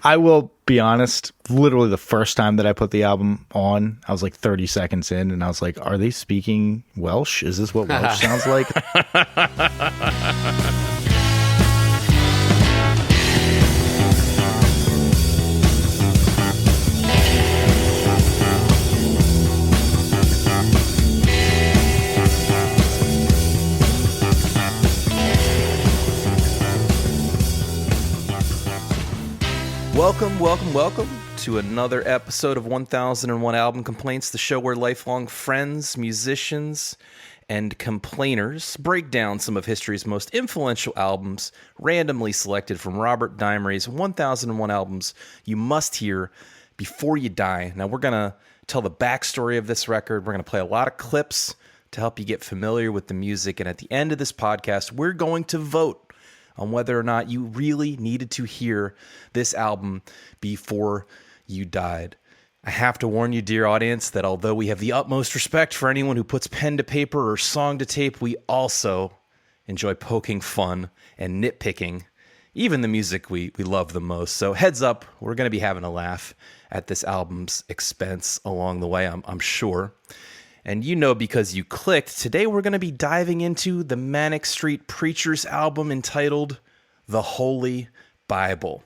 I will be honest, literally the first time that I put the album on, I was like 30 seconds in and I was like, are they speaking Welsh? Is this what Welsh sounds like? Welcome to another episode of 1001 Album Complaints, the show where lifelong friends, musicians, and complainers break down some of history's most influential albums, randomly selected from Robert Dimery's 1001 albums you must hear before you die. Now, we're going to tell the backstory of this record. We're going to play a lot of clips to help you get familiar with the music. And at the end of this podcast, we're going to vote on whether or not you really needed to hear this album before you died. I have to warn you, dear audience, that although we have the utmost respect for anyone who puts pen to paper or song to tape, we also enjoy poking fun and nitpicking, even the music we love the most. So heads up, we're going to be having a laugh at this album's expense along the way, I'm sure. And you know, because you clicked, today we're going to be diving into the Manic Street Preachers album entitled The Holy Bible.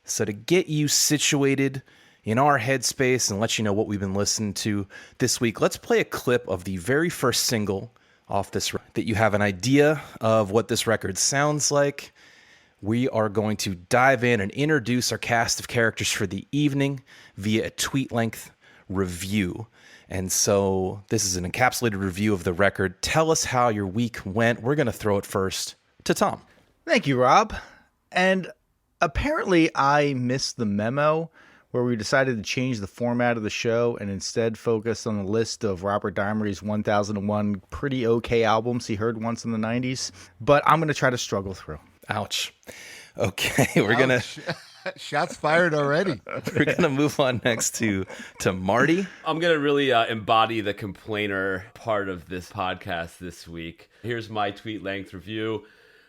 So to get you situated in our headspace and let you know what we've been listening to this week, let's play a clip of the very first single off this record, that you have an idea of what this record sounds like. We are going to dive in and introduce our cast of characters for the evening via a tweet-length review. And so this is an encapsulated review of the record. Tell us how your week went. We're going to throw it first to Tom. Thank you, Rob. And apparently I missed the memo where we decided to change the format of the show and instead focus on the list of Robert Dimery's 1001 pretty okay albums he heard once in the 90s. But I'm going to try to struggle through. Ouch. Okay, we're going to... Shots fired already. We're going to move on next to Marty. I'm going to really embody the complainer part of this podcast this week. Here's my tweet-length review.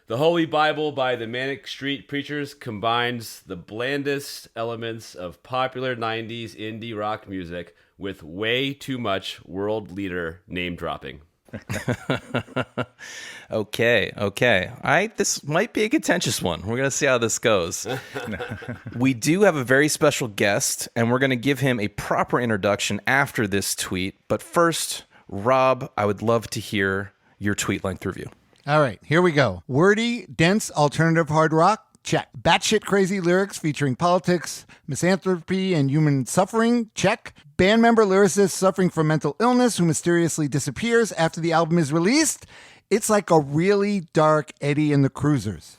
The Holy Bible by the Manic Street Preachers combines the blandest elements of popular 90s indie rock music with way too much world leader name-dropping. Okay. This might be a contentious one. We're going to see how this goes. We do have a very special guest, and we're going to give him a proper introduction after this tweet. But first, Rob, I would love to hear your tweet-length review. All right, here we go. Wordy, dense, alternative hard rock. Check. Batshit crazy lyrics featuring politics, misanthropy, and human suffering. Check. Band member lyricist suffering from mental illness who mysteriously disappears after the album is released. It's like a really dark Eddie and the Cruisers.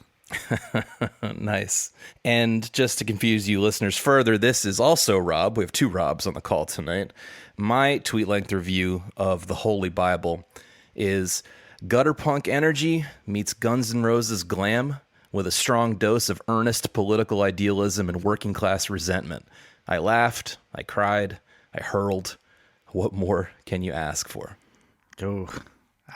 Nice. And just to confuse you listeners further, this is also Rob. We have two Robs on the call tonight. My tweet-length review of the Holy Bible is gutter punk energy meets Guns N' Roses glam with a strong dose of earnest political idealism and working class resentment. I laughed, I cried, I hurled. What more can you ask for? Oh,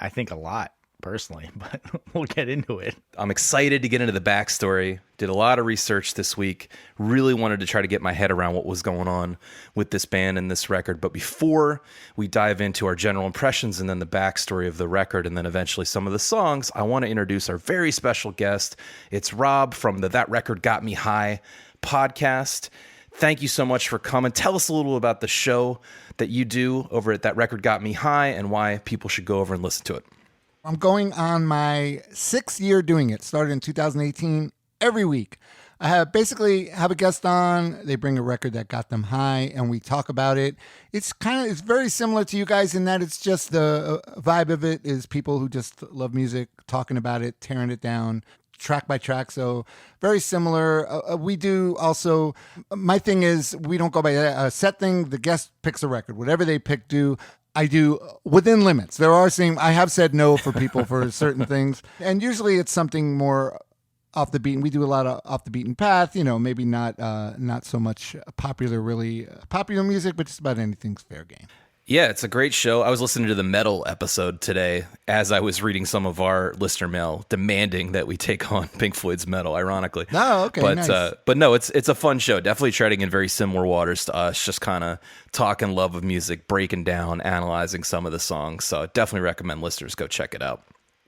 I think a lot, personally, but we'll get into it. I'm excited to get into the backstory. Did a lot of research this week. Really wanted to try to get my head around what was going on with this band and this record. But before we dive into our general impressions and then the backstory of the record and then eventually some of the songs, I want to introduce our very special guest. It's Rob from the That Record Got Me High podcast. Thank you so much for coming. Tell us a little about the show that you do over at That Record Got Me High and why people should go over and listen to it. I'm going on my 6th year doing it. Started in 2018. Every week, I basically have a guest on. They bring a record that got them high, and we talk about it. It's very similar to you guys in that it's just the vibe of it is people who just love music talking about it, tearing it down, track by track. So very similar. We do also. My thing is we don't go by a set thing. The guest picks a record. Whatever they pick, I do within limits. I have said no for people for certain things, and usually it's something more off the beaten. We do a lot of off the beaten path, maybe not so much popular music, but just about anything's fair game. Yeah, it's a great show. I was listening to the metal episode today as I was reading some of our listener mail demanding that we take on Pink Floyd's Metal, ironically. Oh, okay, nice. But no, it's a fun show. Definitely treading in very similar waters to us, just kind of talking love of music, breaking down, analyzing some of the songs. So definitely recommend listeners go check it out.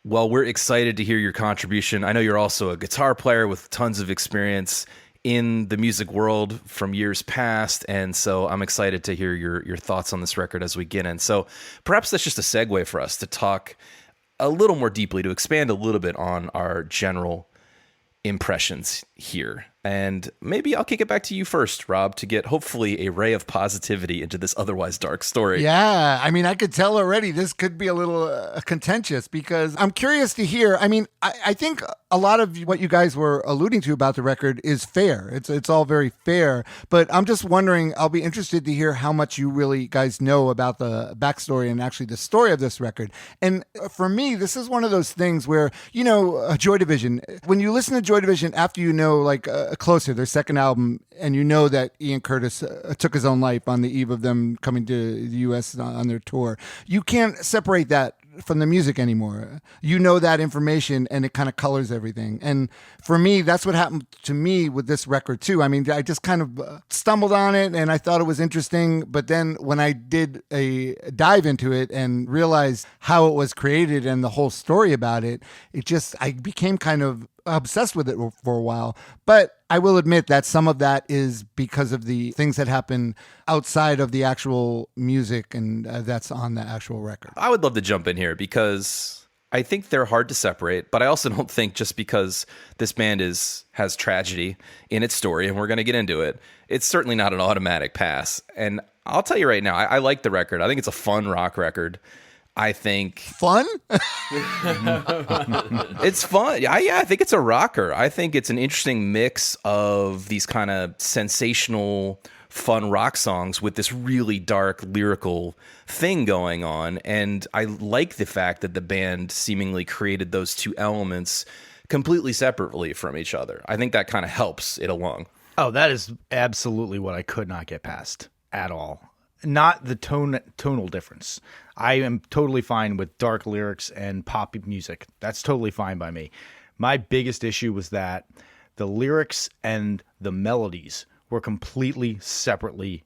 Well, we're excited to hear your contribution. I know you're also a guitar player with tons of experience in the music world from years past, and so I'm excited to hear your thoughts on this record as we get in. So perhaps that's just a segue for us to talk a little more deeply, to expand a little bit on our general impressions here. And maybe I'll kick it back to you first, Rob, to get hopefully a ray of positivity into this otherwise dark story. Yeah, I mean, I could tell already this could be a little contentious because I'm curious to hear. I mean, I think a lot of what you guys were alluding to about the record is fair. It's all very fair, but I'm just wondering, I'll be interested to hear how much you really guys know about the backstory and actually the story of this record. And for me, this is one of those things where, Joy Division, when you listen to Joy Division after you know, like, Closer, their second album, and you know that Ian Curtis took his own life on the eve of them coming to the U.S. on their tour, you can't separate that from the music anymore. You know that information, and it kind of colors everything. And for me, that's what happened to me with this record too. I mean, I just kind of stumbled on it, and I thought it was interesting. But then when I did a dive into it and realized how it was created and the whole story about it, I became kind of obsessed with it for a while. But I will admit that some of that is because of the things that happen outside of the actual music, and that's on the actual record. I would love to jump in here because I think they're hard to separate, but I also don't think just because this band has tragedy in its story, and we're going to get into it, it's certainly not an automatic pass. And I'll tell you right now, I like the record. I think it's a fun rock record. I think fun. It's fun. I think it's a rocker. I think it's an interesting mix of these kind of sensational, fun rock songs with this really dark lyrical thing going on. And I like the fact that the band seemingly created those two elements completely separately from each other. I think that kind of helps it along. Oh, that is absolutely what I could not get past at all. Not the tonal difference. I am totally fine with dark lyrics and pop music. That's totally fine by me. My biggest issue was that the lyrics and the melodies were completely separately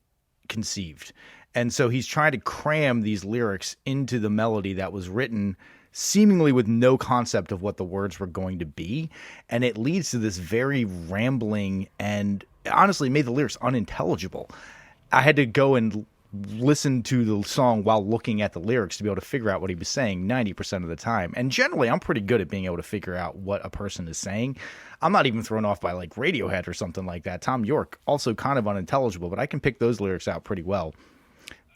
conceived. And so he's trying to cram these lyrics into the melody that was written seemingly with no concept of what the words were going to be. And it leads to this very rambling and honestly made the lyrics unintelligible. I had to go and listen to the song while looking at the lyrics to be able to figure out what he was saying 90% of the time. And generally, I'm pretty good at being able to figure out what a person is saying. I'm not even thrown off by like Radiohead or something like that. Tom York, also kind of unintelligible, but I can pick those lyrics out pretty well.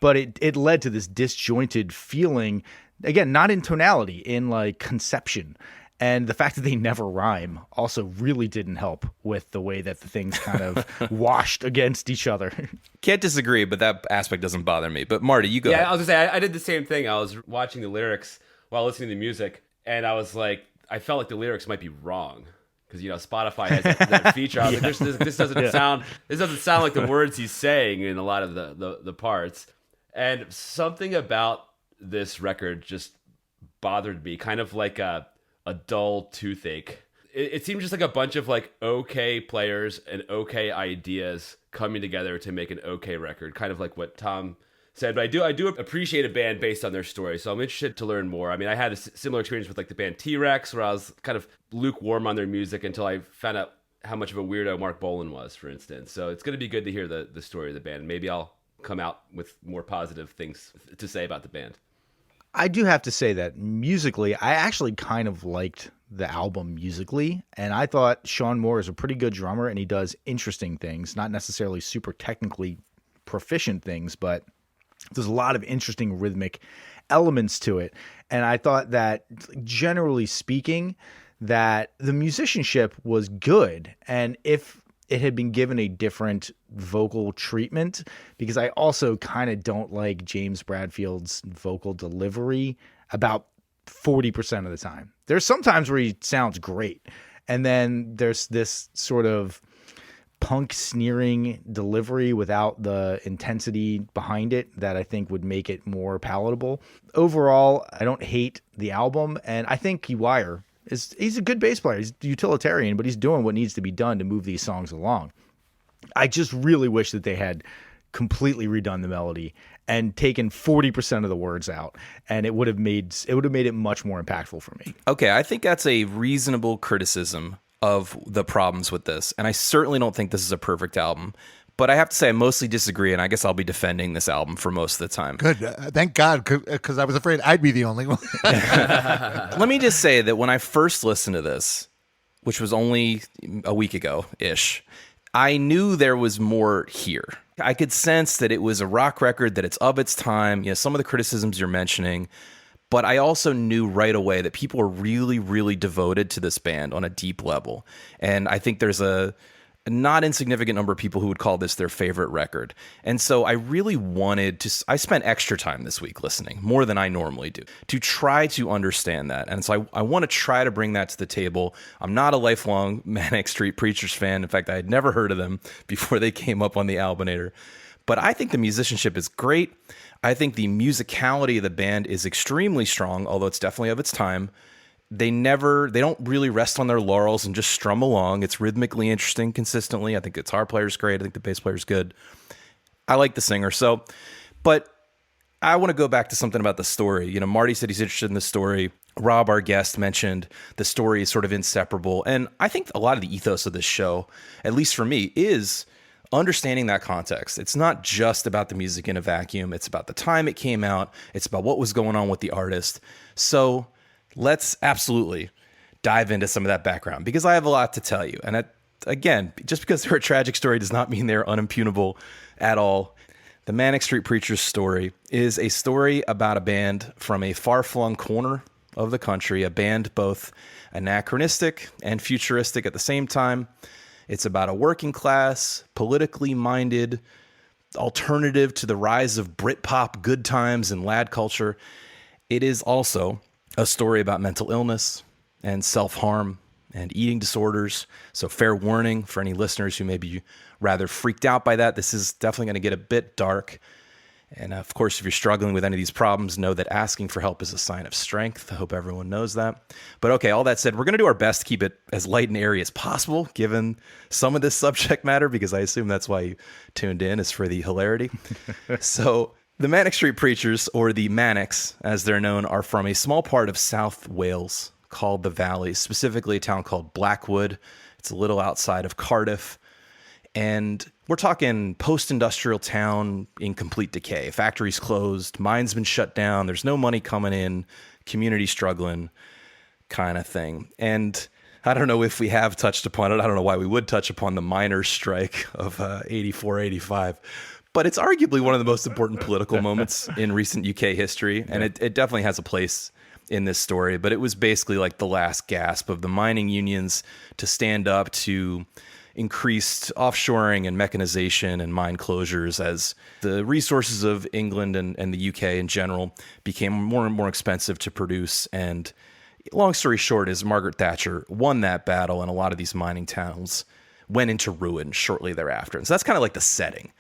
But it led to this disjointed feeling, again, not in tonality, in like conception. And the fact that they never rhyme also really didn't help with the way that the things kind of washed against each other. Can't disagree, but that aspect doesn't bother me. But Marty, you go ahead. Yeah, I was going to say, I did the same thing. I was watching the lyrics while listening to the music, and I was like, I felt like the lyrics might be wrong. Because, Spotify has that feature. I was like, this doesn't sound like the words he's saying in a lot of the parts. And something about this record just bothered me, kind of like a dull toothache. It seemed just like a bunch of like okay players and okay ideas coming together to make an okay record, kind of like what Tom said. But I do appreciate a band based on their story, so I'm interested to learn more. I mean, I had a similar experience with like the band T-Rex, where I was kind of lukewarm on their music until I found out how much of a weirdo Mark Bolan was, for instance. So it's going to be good to hear the story of the band. Maybe I'll come out with more positive things to say about the band. I do have to say that musically, I actually kind of liked the album musically, and I thought Sean Moore is a pretty good drummer, and he does interesting things, not necessarily super technically proficient things, but there's a lot of interesting rhythmic elements to it. And I thought that, generally speaking, that the musicianship was good, and if it had been given a different vocal treatment, because I also kind of don't like James Bradfield's vocal delivery about 40% of the time. There's some times where he sounds great, and then there's this sort of punk sneering delivery without the intensity behind it that I think would make it more palatable. Overall, I don't hate the album, and I think Wire he's a good bass player. He's utilitarian, but he's doing what needs to be done to move these songs along. I just really wish that they had completely redone the melody and taken 40% of the words out, and it would have made it much more impactful for me. Okay, I think that's a reasonable criticism of the problems with this, and I certainly don't think this is a perfect album. But I have to say I mostly disagree, and I guess I'll be defending this album for most of the time. Good. Thank God, because I was afraid I'd be the only one. Let me just say that when I first listened to this, which was only a week ago-ish, I knew there was more here. I could sense that it was a rock record, that it's of its time, some of the criticisms you're mentioning, but I also knew right away that people are really, really devoted to this band on a deep level. And I think there's a not insignificant number of people who would call this their favorite record. And so I really I spent extra time this week listening, more than I normally do, to try to understand that. And so I want to try to bring that to the table. I'm not a lifelong Manic Street Preachers fan. In fact, I had never heard of them before they came up on the Albinator. But I think the musicianship is great. I think the musicality of the band is extremely strong, although it's definitely of its time. They don't really rest on their laurels and just strum along. It's rhythmically interesting consistently. I think the guitar player's great. I think the bass player's good. I like the singer. But I want to go back to something about the story. Marty said he's interested in the story. Rob, our guest, mentioned the story is sort of inseparable. And I think a lot of the ethos of this show, at least for me, is understanding that context. It's not just about the music in a vacuum. It's about the time it came out. It's about what was going on with the artist. So let's absolutely dive into some of that background, because I have a lot to tell you. And again, just because they're a tragic story does not mean they're unimpugnable at all. The Manic Street Preachers story is a story about a band from a far-flung corner of the country, a band both anachronistic and futuristic at the same time. It's about a working class, politically minded alternative to the rise of Britpop good times and lad culture. It is also a story about mental illness and self-harm and eating disorders. So fair warning for any listeners who may be rather freaked out by that. This is definitely going to get a bit dark. And of course, if you're struggling with any of these problems, know that asking for help is a sign of strength. I hope everyone knows that. But okay, all that said, we're going to do our best to keep it as light and airy as possible, given some of this subject matter, because I assume that's why you tuned in, is for the hilarity. So the Manic Street Preachers, or the Manics, as they're known, are from a small part of South Wales called the Valleys, specifically a town called Blackwood. It's a little outside of Cardiff. And we're talking post-industrial town in complete decay. Factories closed, mines been shut down, there's no money coming in, community struggling kind of thing. And I don't know if we have touched upon it. I don't know why we would touch upon the miners' strike of 84, 85. But it's arguably one of the most important political moments in recent UK history. And it definitely has a place in this story. But it was basically like the last gasp of the mining unions to stand up to increased offshoring and mechanization and mine closures as the resources of England and the UK in general became more and more expensive to produce. And long story short is Margaret Thatcher won that battle, and a lot of these mining towns went into ruin shortly thereafter. And so that's kind of like the setting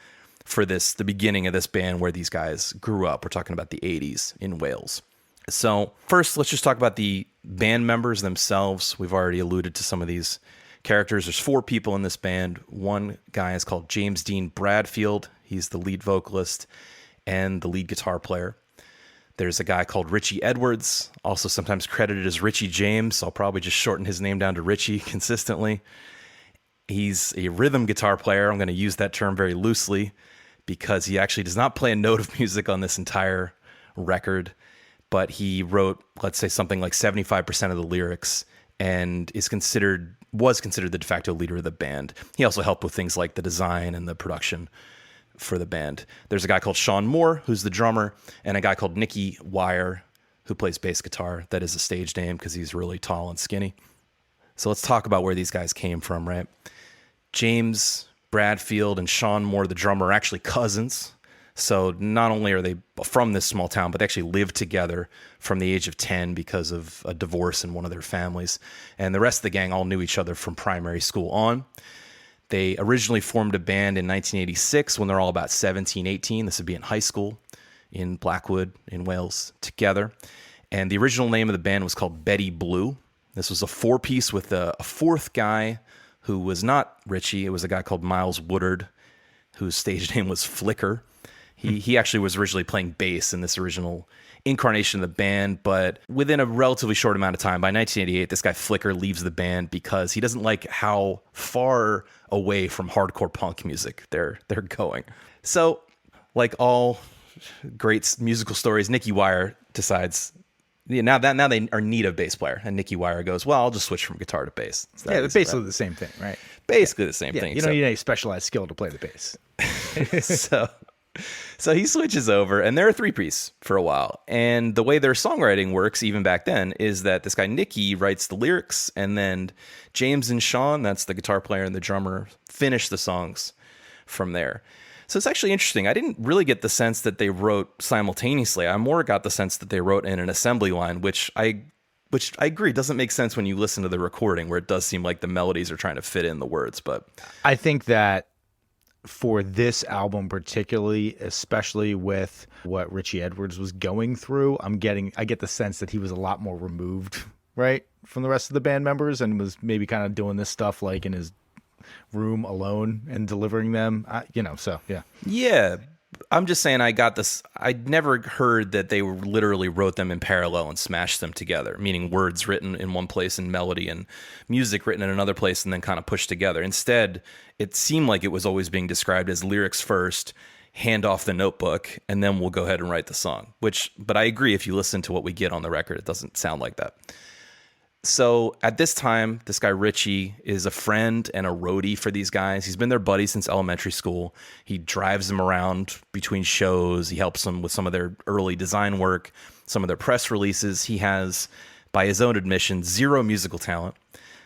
for the beginning of this band where these guys grew up. We're talking about the 80s in Wales. So first, let's just talk about the band members themselves. We've already alluded to some of these characters. There's 4 people in this band. One guy is called James Dean Bradfield. He's the lead vocalist and the lead guitar player. There's a guy called Richie Edwards, also sometimes credited as Richie James. So I'll probably just shorten his name down to Richie consistently. He's a rhythm guitar player. I'm going to use that term very loosely because he actually does not play a note of music on this entire record, but he wrote, let's say, something like 75% of the lyrics and was considered the de facto leader of the band. He also helped with things like the design and the production for the band. There's a guy called Sean Moore, who's the drummer, and a guy called Nicky Wire, who plays bass guitar. That is a stage name because he's really tall and skinny. So let's talk about where these guys came from, right? James Bradfield and Sean Moore, the drummer, are actually cousins. So not only are they from this small town, but they actually lived together from the age of 10 because of a divorce in one of their families. And the rest of the gang all knew each other from primary school on. They originally formed a band in 1986 when they're all about 17, 18. This would be in high school in Blackwood in Wales together. And the original name of the band was called Betty Blue. This was a 4-piece with a fourth guy who was not Richie. It was a guy called Miles Woodard, whose stage name was Flicker. He actually was originally playing bass in this original incarnation of the band, but within a relatively short amount of time, by 1988, this guy Flicker leaves the band because he doesn't like how far away from hardcore punk music they're going. So, like all great musical stories, Nicky Wire decides, now they are in need of bass player, and Nicky Wire goes, well, I'll just switch from guitar to bass. So they're basically the same thing, right? Basically the same thing. You don't need any specialized skill to play the bass. So he switches over, and they're a 3-piece for a while. And the way their songwriting works, even back then, is that this guy Nicky writes the lyrics, and then James and Sean, that's the guitar player and the drummer, finish the songs from there. So it's actually interesting. I didn't really get the sense that they wrote simultaneously. I more got the sense that they wrote in an assembly line, which I agree doesn't make sense when you listen to the recording, where it does seem like the melodies are trying to fit in the words. But I think that for this album particularly, especially with what Richie Edwards was going through, I get the sense that he was a lot more removed, right, from the rest of the band members, and was maybe kind of doing this stuff like in his room alone and delivering them, so yeah. Yeah, I'm just saying I'd never heard that they literally wrote them in parallel and smashed them together, meaning words written in one place and melody and music written in another place and then kind of pushed together. Instead, it seemed like it was always being described as lyrics first, hand off the notebook, and then we'll go ahead and write the song. But I agree, if you listen to what we get on the record, it doesn't sound like that. So at this time, this guy Richie is a friend and a roadie for these guys. He's been their buddy since elementary school. He drives them around between shows. He helps them with some of their early design work, some of their press releases. He has, by his own admission, zero musical talent,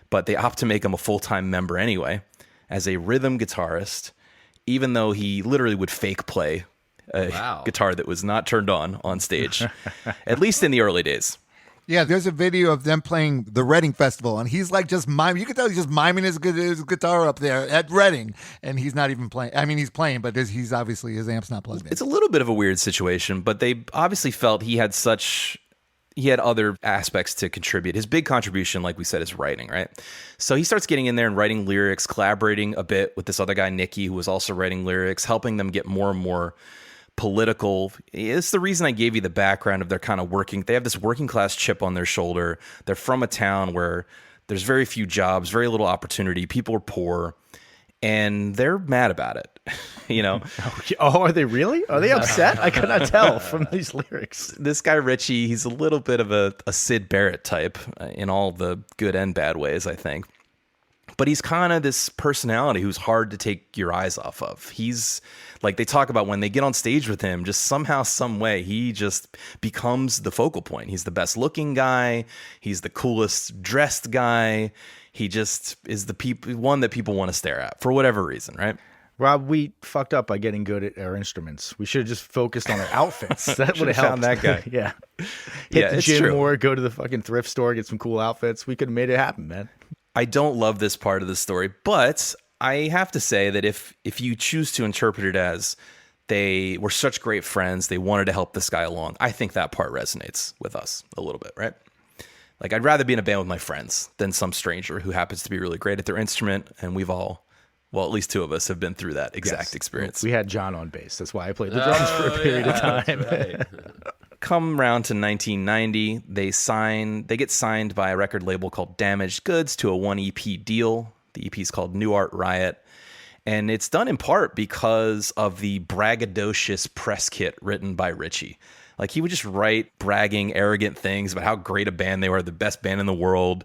but they opt to make him a full-time member anyway as a rhythm guitarist, even though he literally would fake play a guitar that was not turned on stage, at least in the early days. Yeah, there's a video of them playing the Reading Festival, and he's like just miming. You can tell he's just miming his guitar up there at Reading, and he's not even playing. I mean, he's playing, but he's obviously, his amp's not plugged in. It's a little bit of a weird situation, but they obviously felt he had other aspects to contribute. His big contribution, like we said, is writing, right? So he starts getting in there and writing lyrics, collaborating a bit with this other guy, Nicky, who was also writing lyrics, helping them get more and more political. It's the reason I gave you the background of their kind of they have this working class chip on their shoulder. They're from a town where there's very few jobs, very little opportunity. People are poor, and they're mad about it. Oh, are they really? Are they upset? I could not tell from these lyrics. This guy Richie, he's a little bit of a Syd Barrett type in all the good and bad ways, I think. But he's kind of this personality who's hard to take your eyes off of. He's like, they talk about when they get on stage with him, just somehow, some way, he just becomes the focal point. He's the best looking guy. He's the coolest dressed guy. He just is one that people want to stare at for whatever reason, right? Rob, we fucked up by getting good at our instruments. We should have just focused on our outfits. That would have helped. Found that guy. Yeah. Hit the gym more, go to the fucking thrift store, get some cool outfits. We could have made it happen, man. I don't love this part of the story, but I have to say that if you choose to interpret it as they were such great friends, they wanted to help this guy along, I think that part resonates with us a little bit, right? Like, I'd rather be in a band with my friends than some stranger who happens to be really great at their instrument, and we've all, well, at least two of us have been through that exact experience. We had John on bass. That's why I played the drums for a period of time. Right. Come around to 1990, they get signed by a record label called Damaged Goods to a 1 EP deal. The EP is called New Art Riot, and it's done in part because of the braggadocious press kit written by Richie. Like, he would just write bragging, arrogant things about how great a band they were, the best band in the world.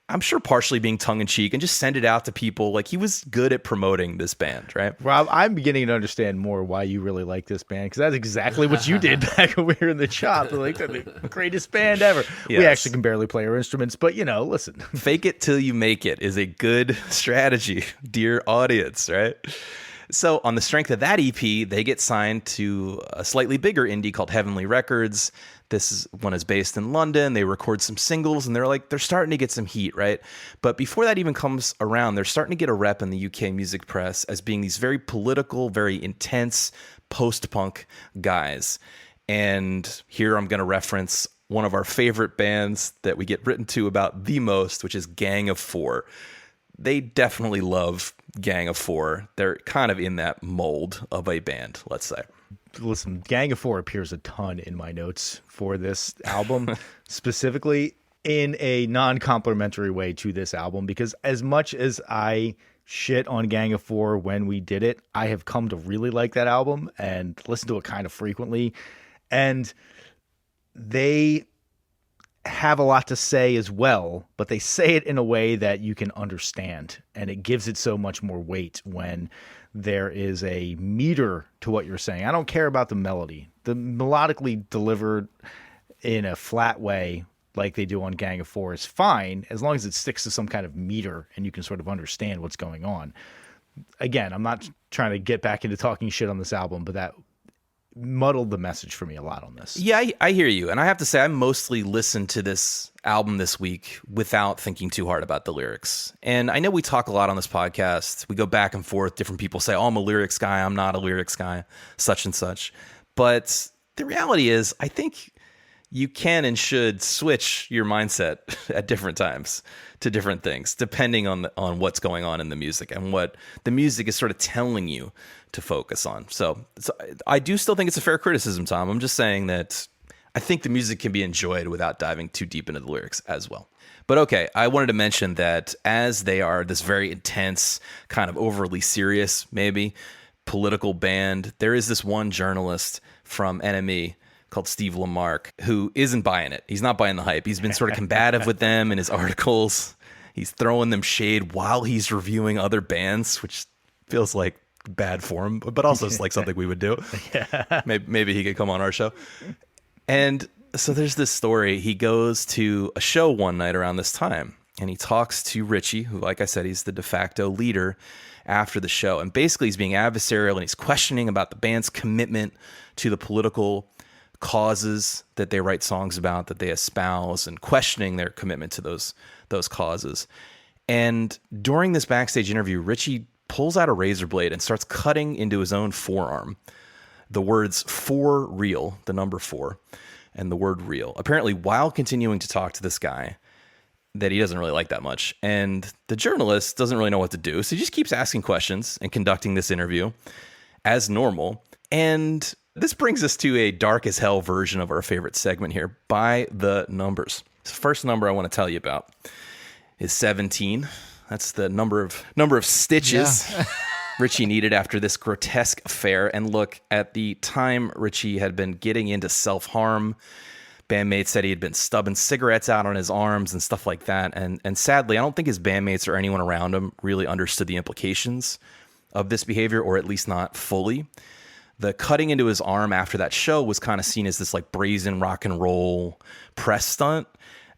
I'm sure partially being tongue-in-cheek, and just send it out to people. Like, he was good at promoting this band, right? Rob, I'm beginning to understand more why you really like this band, because that's exactly what you did back when we were in the shop. Like, they're the greatest band ever. Yes. We actually can barely play our instruments, but, listen. Fake it till you make it is a good strategy, dear audience, right? So on the strength of that EP, they get signed to a slightly bigger indie called Heavenly Records. One is based in London. They record some singles, and they're starting to get some heat, right? But before that even comes around, they're starting to get a rep in the UK music press as being these very political, very intense post-punk guys. And here I'm going to reference one of our favorite bands that we get written to about the most, which is Gang of Four. They definitely love Gang of Four. They're kind of in that mold of a band, let's say. Listen, Gang of Four appears a ton in my notes for this album, specifically in a non-complimentary way to this album, because as much as I shit on Gang of Four when we did it, I have come to really like that album and listen to it kind of frequently. And they have a lot to say as well, but they say it in a way that you can understand, and it gives it so much more weight when there is a meter to what you're saying. I don't care about the melody. The melodically delivered in a flat way like they do on Gang of Four is fine, as long as it sticks to some kind of meter and you can sort of understand what's going on. Again, I'm not trying to get back into talking shit on this album, but that muddled the message for me a lot on this. Yeah, I hear you. And I have to say, I mostly listened to this album this week without thinking too hard about the lyrics. And I know we talk a lot on this podcast. We go back and forth. Different people say, oh, I'm a lyrics guy. I'm not a lyrics guy, such and such. But the reality is, I think you can and should switch your mindset at different times to different things, depending on what's going on in the music and what the music is sort of telling you to focus on. So I do still think it's a fair criticism, Tom. I'm just saying that I think the music can be enjoyed without diving too deep into the lyrics as well. But okay, I wanted to mention that as they are this very intense, kind of overly serious, maybe, political band, there is this one journalist from NME called Steve Lamarck, who isn't buying it. He's not buying the hype. He's been sort of combative with them in his articles. He's throwing them shade while he's reviewing other bands, which feels like bad form, but also it's like something we would do. Yeah. Maybe he could come on our show. And so there's this story. He goes to a show one night around this time, and he talks to Richie, who, like I said, he's the de facto leader after the show. And basically he's being adversarial, and he's questioning about the band's commitment to the political causes that they write songs about, that they espouse, and questioning their commitment to those causes. And during this backstage interview, Richie pulls out a razor blade and starts cutting into his own forearm the words "for real," the number 4, and the word "real," apparently while continuing to talk to this guy that he doesn't really like that much. And the journalist doesn't really know what to do, so he just keeps asking questions and conducting this interview as normal. And this brings us to a dark as hell version of our favorite segment here, By the Numbers. The first number I want to tell you about is 17. That's the number of stitches Richie needed after this grotesque affair. And look, at the time, Richie had been getting into self-harm. Bandmates said he had been stubbing cigarettes out on his arms and stuff like that. And sadly, I don't think his bandmates or anyone around him really understood the implications of this behavior, or at least not fully. The cutting into his arm after that show was kind of seen as this like brazen rock and roll press stunt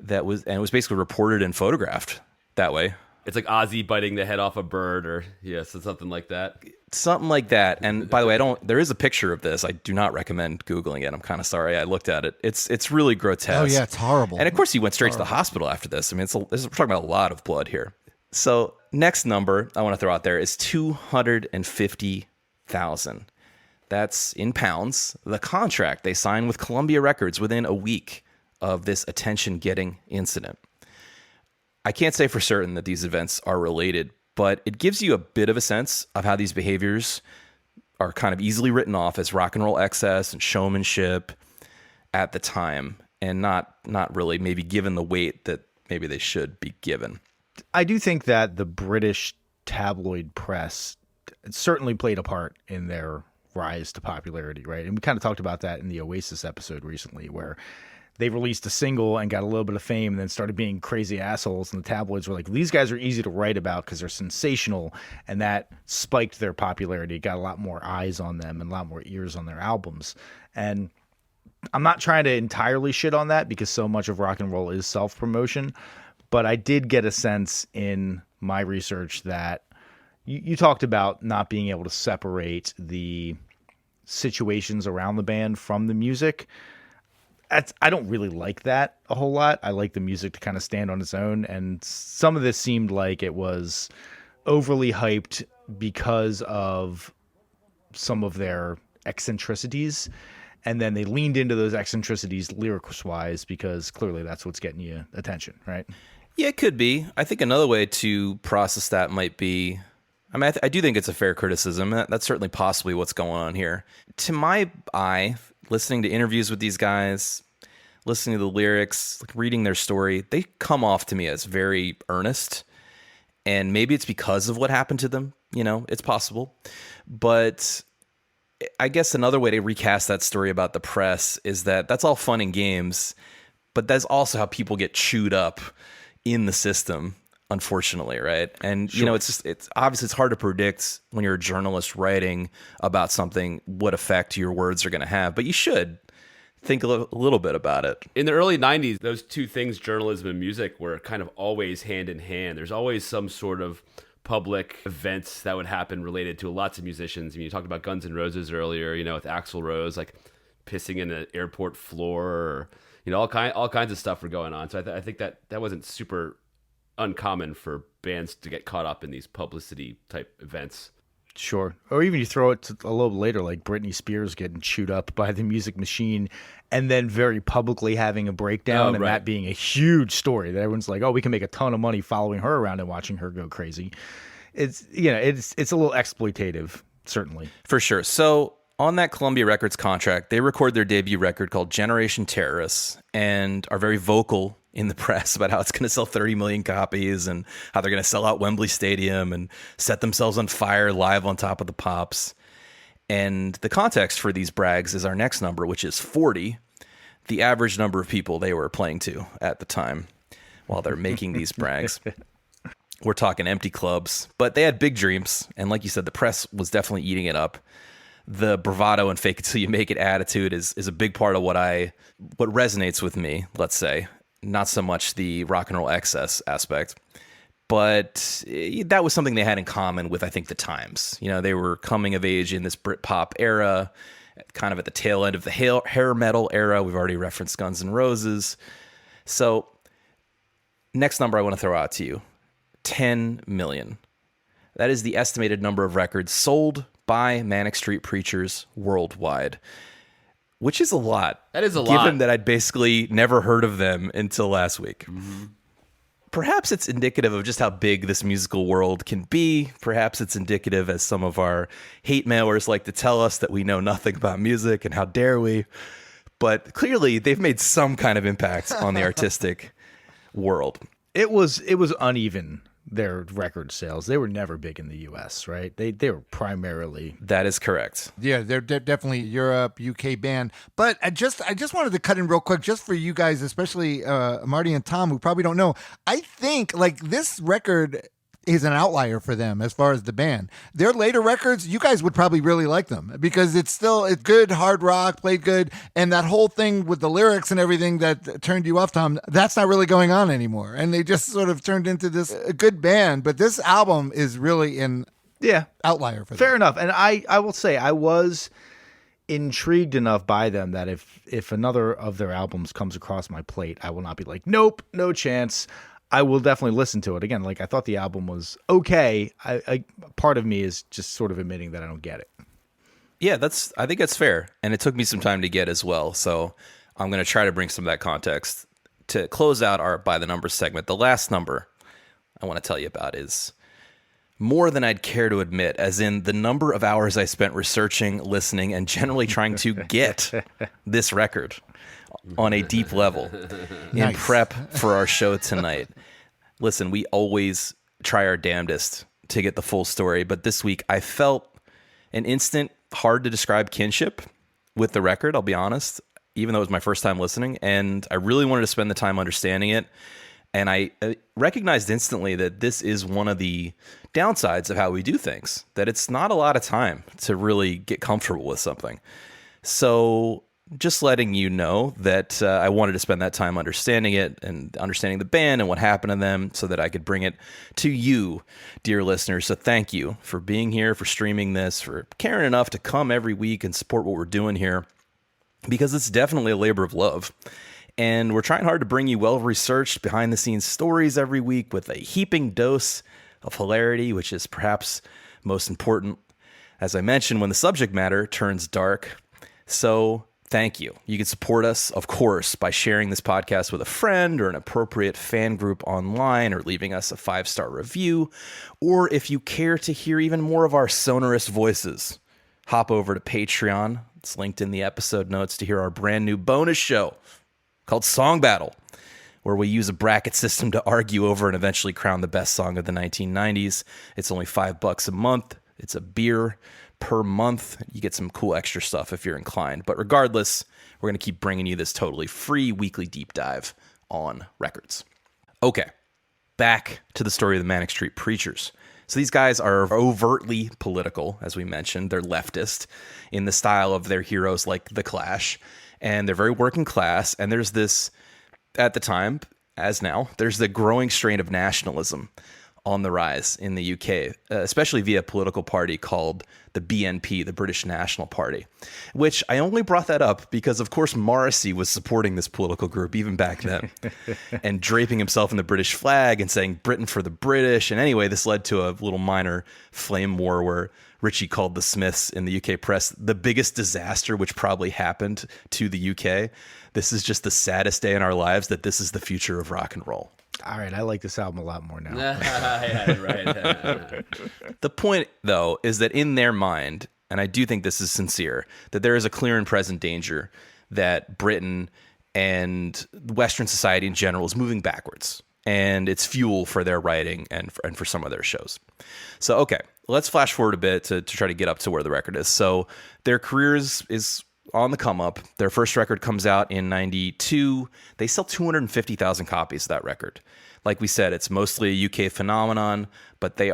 that was basically reported and photographed that way. It's like Ozzy biting the head off a bird, or so something like that. Something like that. And by the way, there is a picture of this. I do not recommend Googling it. I'm kind of sorry. I looked at it. It's really grotesque. Oh yeah, it's horrible. And of course he went straight to the hospital after this. I mean, we're talking about a lot of blood here. So next number I want to throw out there is 250,000. That's in pounds, the contract they signed with Columbia Records within a week of this attention-getting incident. I can't say for certain that these events are related, but it gives you a bit of a sense of how these behaviors are kind of easily written off as rock and roll excess and showmanship at the time, and not really maybe given the weight that maybe they should be given. I do think that the British tabloid press certainly played a part in their rise to popularity, right? And we kind of talked about that in the Oasis episode recently, where they released a single and got a little bit of fame and then started being crazy assholes, and the tabloids were like, these guys are easy to write about because they're sensational, and that spiked their popularity, got a lot more eyes on them and a lot more ears on their albums. And I'm not trying to entirely shit on that because so much of rock and roll is self-promotion, but I did get a sense in my research that you talked about not being able to separate the situations around the band from the music. I don't really like that a whole lot. I like the music to kind of stand on its own, and some of this seemed like it was overly hyped because of some of their eccentricities, and then they leaned into those eccentricities lyrics-wise because clearly that's what's getting you attention, right? Yeah, it could be. I think another way to process that might be, I mean, I do think it's a fair criticism. That's certainly possibly what's going on here. To my eye, listening to interviews with these guys, listening to the lyrics, like reading their story, they come off to me as very earnest. And maybe it's because of what happened to them. You know, it's possible. But I guess another way to recast that story about the press is that that's all fun and games, but that's also how people get chewed up in the system, unfortunately, right? And you know, it's obviously it's hard to predict when you're a journalist writing about something what effect your words are going to have, but you should think a little bit about it. In the early 90s, those two things, journalism and music, were kind of always hand in hand. There's always some sort of public events that would happen related to lots of musicians. I mean, you talked about Guns N' Roses earlier, you know, with Axl Rose, like pissing in an airport floor, or, you know, all kinds of stuff were going on. So I think that wasn't super uncommon for bands to get caught up in these publicity type events. Sure. Or even you throw it to a little later, like Britney Spears getting chewed up by the music machine and then very publicly having a breakdown, and that being a huge story that everyone's like, oh, we can make a ton of money following her around and watching her go crazy. It's, you know, it's a little exploitative, certainly. For sure. So on that Columbia Records contract, they record their debut record called Generation Terrorists and are very vocal in the press about how it's going to sell 30 million copies and how they're going to sell out Wembley Stadium and set themselves on fire live on top of the Pops. And the context for these brags is our next number, which is 40, the average number of people they were playing to at the time while they're making these brags. We're talking empty clubs, but they had big dreams. And like you said, the press was definitely eating it up. The bravado and fake it till you make it attitude is a big part of what resonates with me, let's say. Not so much the rock and roll excess aspect, but that was something they had in common with, I think, the times. You know, they were coming of age in this Britpop era, kind of at the tail end of the hair metal era. We've already referenced Guns N' Roses. So next number I want to throw out to you, 10 million. That is the estimated number of records sold by Manic Street Preachers worldwide, which is a lot. That is a lot. Given that I'd basically never heard of them until last week. Mm-hmm. Perhaps it's indicative of just how big this musical world can be. Perhaps it's indicative, as some of our hate mailers like to tell us, that we know nothing about music and how dare we. But clearly, they've made some kind of impact on the artistic world. It was uneven, their record sales. They were never big in the U.S., right? They were primarily... That is correct. Yeah, they're definitely Europe, UK band. But I just wanted to cut in real quick, just for you guys, especially Marty and Tom, who probably don't know. I think like this record is an outlier for them as far as the band. Their later records, you guys would probably really like them because it's good hard rock, played good, and that whole thing with the lyrics and everything that turned you off, Tom, that's not really going on anymore. And they just sort of turned into this good band. But this album is really an outlier for them. Fair enough. And I will say I was intrigued enough by them that if another of their albums comes across my plate, I will not be like, nope, no chance. I will definitely listen to it. Again, like I thought the album was okay. I part of me is just sort of admitting that I don't get it. Yeah, I think that's fair. And it took me some time to get as well. So I'm going to try to bring some of that context to close out our By the Numbers segment. The last number I want to tell you about is more than I'd care to admit, as in the number of hours I spent researching, listening, and generally trying to get this record on a deep level in prep for our show tonight. Listen, we always try our damnedest to get the full story, but this week I felt an instant hard to describe kinship with the record, I'll be honest, even though it was my first time listening, and I really wanted to spend the time understanding it. And I recognized instantly that this is one of the downsides of how we do things, that it's not a lot of time to really get comfortable with something. So just letting you know that I wanted to spend that time understanding it and understanding the band and what happened to them so that I could bring it to you, dear listeners. So thank you for being here, for streaming this, for caring enough to come every week and support what we're doing here, because it's definitely a labor of love. And we're trying hard to bring you well-researched, behind-the-scenes stories every week with a heaping dose of hilarity, which is perhaps most important, as I mentioned, when the subject matter turns dark. So thank you. You can support us, of course, by sharing this podcast with a friend or an appropriate fan group online, or leaving us a 5-star review. Or if you care to hear even more of our sonorous voices, hop over to Patreon. It's linked in the episode notes to hear our brand new bonus show called Song Battle, where we use a bracket system to argue over and eventually crown the best song of the 1990s. It's only $5 a month. It's a beer per month. You get some cool extra stuff if you're inclined. But regardless, we're going to keep bringing you this totally free weekly deep dive on records. Okay, back to the story of the Manic Street Preachers. So these guys are overtly political, as we mentioned. They're leftist in the style of their heroes like The Clash, and they're very working class. And there's this, at the time, as now, there's the growing strain of nationalism on the rise in the UK, especially via a political party called the BNP, the British National Party, which I only brought that up because, of course, Morrissey was supporting this political group even back then and draping himself in the British flag and saying Britain for the British. And anyway, this led to a little minor flame war where Ritchie called the Smiths in the UK press the biggest disaster which probably happened to the UK. This is just the saddest day in our lives, that this is the future of rock and roll. All right, I like this album a lot more now. Yeah, right. The point, though, is that in their mind, and I do think this is sincere, that there is a clear and present danger that Britain and Western society in general is moving backwards, and it's fuel for their writing and for some of their shows. So, okay, let's flash forward a bit to try to get up to where the record is. So their career is on the come up. Their first record comes out in 92. They sell 250,000 copies of that record. Like we said, it's mostly a UK phenomenon, but they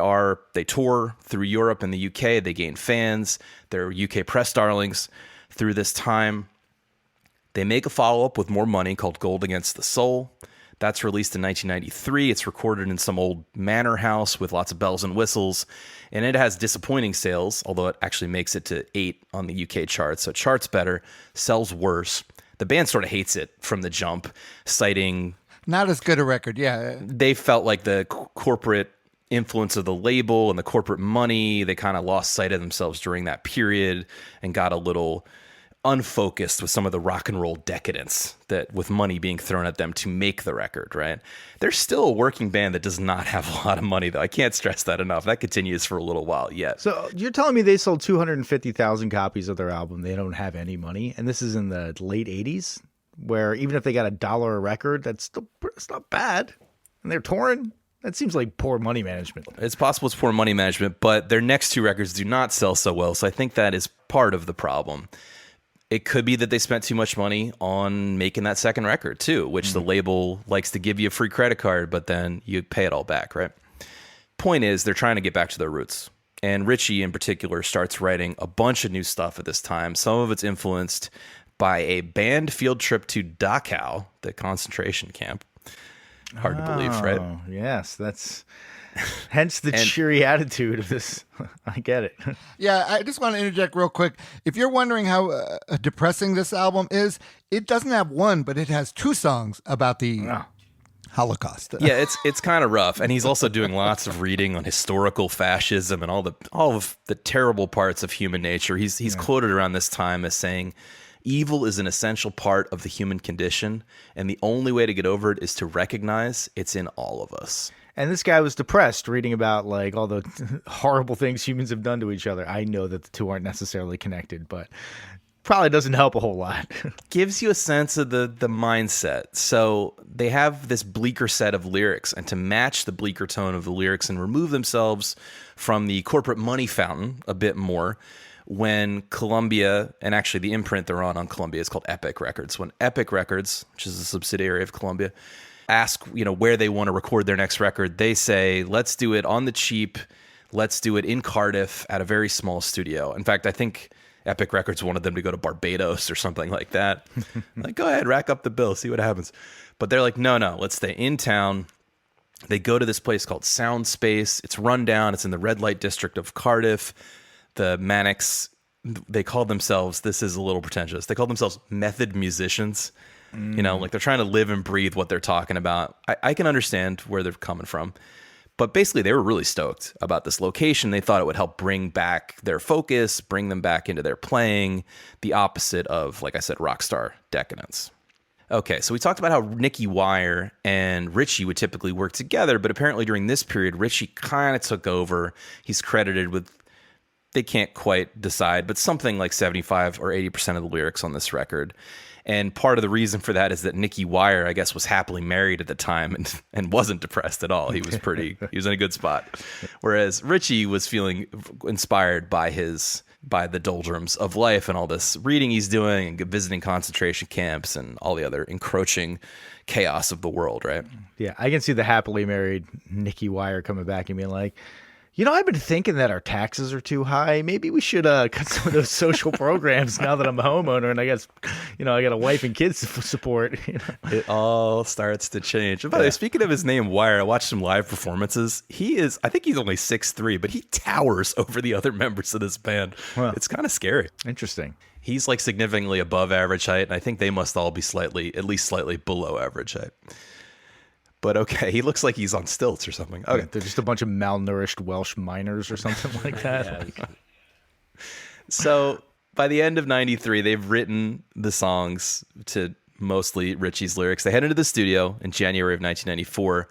tour through Europe and the UK. They gain fans. They're UK press darlings through this time. They make a follow-up with more money called Gold Against the Soul. That's released in 1993. It's recorded in some old manor house with lots of bells and whistles, and it has disappointing sales, although it actually makes it to 8 on the UK charts. So it charts better, sells worse. The band sort of hates it from the jump, citing... Not as good a record, yeah. They felt like the corporate influence of the label and the corporate money, they kind of lost sight of themselves during that period and got a little unfocused with some of the rock and roll decadence that with money being thrown at them to make the record, right? They're still a working band that does not have a lot of money, though. I can't stress that enough. That continues for a little while yet. So you're telling me they sold 250,000 copies of their album. They don't have any money. And this is in the late 80s, where even if they got $1 a record, it's not bad. And they're touring. That seems like poor money management. It's possible it's poor money management, but their next 2 records do not sell so well. So I think that is part of the problem. It could be that they spent too much money on making that second record too, which the label likes to give you a free credit card, but then you pay it all back, right? Point is, they're trying to get back to their roots. And Ritchie in particular starts writing a bunch of new stuff at this time. Some of it's influenced by a band field trip to Dachau, the concentration camp. Hard to believe, right? Yes, that's hence the cheery attitude of this. I get it. Yeah, I just want to interject real quick. If you're wondering how depressing this album is, it doesn't have one, but it has 2 songs about the Holocaust. Yeah, it's kind of rough. And he's also doing lots of reading on historical fascism and all of the terrible parts of human nature. He's quoted around this time as saying, "Evil is an essential part of the human condition, and the only way to get over it is to recognize it's in all of us." And this guy was depressed reading about like all the horrible things humans have done to each other. I know that the two aren't necessarily connected, but probably doesn't help a whole lot. Gives you a sense of the mindset. So they have this bleaker set of lyrics, and to match the bleaker tone of the lyrics and remove themselves from the corporate money fountain a bit more, when Columbia, and actually the imprint they're on Columbia is called Epic Records. When Epic Records, which is a subsidiary of Columbia, ask where they want to record their next record, they say, let's do it on the cheap. Let's do it in Cardiff at a very small studio. In fact, I think Epic Records wanted them to go to Barbados or something like that. Like, go ahead, rack up the bill, see what happens. But they're like, no, let's stay in town. They go to this place called Sound Space. It's run down. It's in the red light district of Cardiff. The Manics, they call themselves, this is a little pretentious, they call themselves method musicians. Like they're trying to live and breathe what they're talking about. I can understand where they're coming from. But basically, they were really stoked about this location. They thought it would help bring back their focus, bring them back into their playing, the opposite of, like I said, rock star decadence. Okay, so we talked about how Nicky Wire and Richie would typically work together, but apparently during this period, Richie kind of took over. He's credited with, they can't quite decide, but something like 75 or 80% of the lyrics on this record. And part of the reason for that is that Nicky Wire, I guess, was happily married at the time and wasn't depressed at all. He was he was in a good spot. Whereas Richie was feeling inspired by the doldrums of life and all this reading he's doing and visiting concentration camps and all the other encroaching chaos of the world, right? Yeah, I can see the happily married Nicky Wire coming back and being like, I've been thinking that our taxes are too high. Maybe we should cut some of those social programs now that I'm a homeowner and I guess, I got a wife and kids to support. It all starts to change. By the way, speaking of his name, Wire, I watched some live performances. I think he's only 6'3", but he towers over the other members of this band. Wow. It's kind of scary. Interesting. He's like significantly above average height, and I think they must all be at least slightly below average height. But okay, he looks like he's on stilts or something. Okay, they're just a bunch of malnourished Welsh miners or something like that. So by the end of '93, they've written the songs to mostly Richie's lyrics. They head into the studio in January of 1994,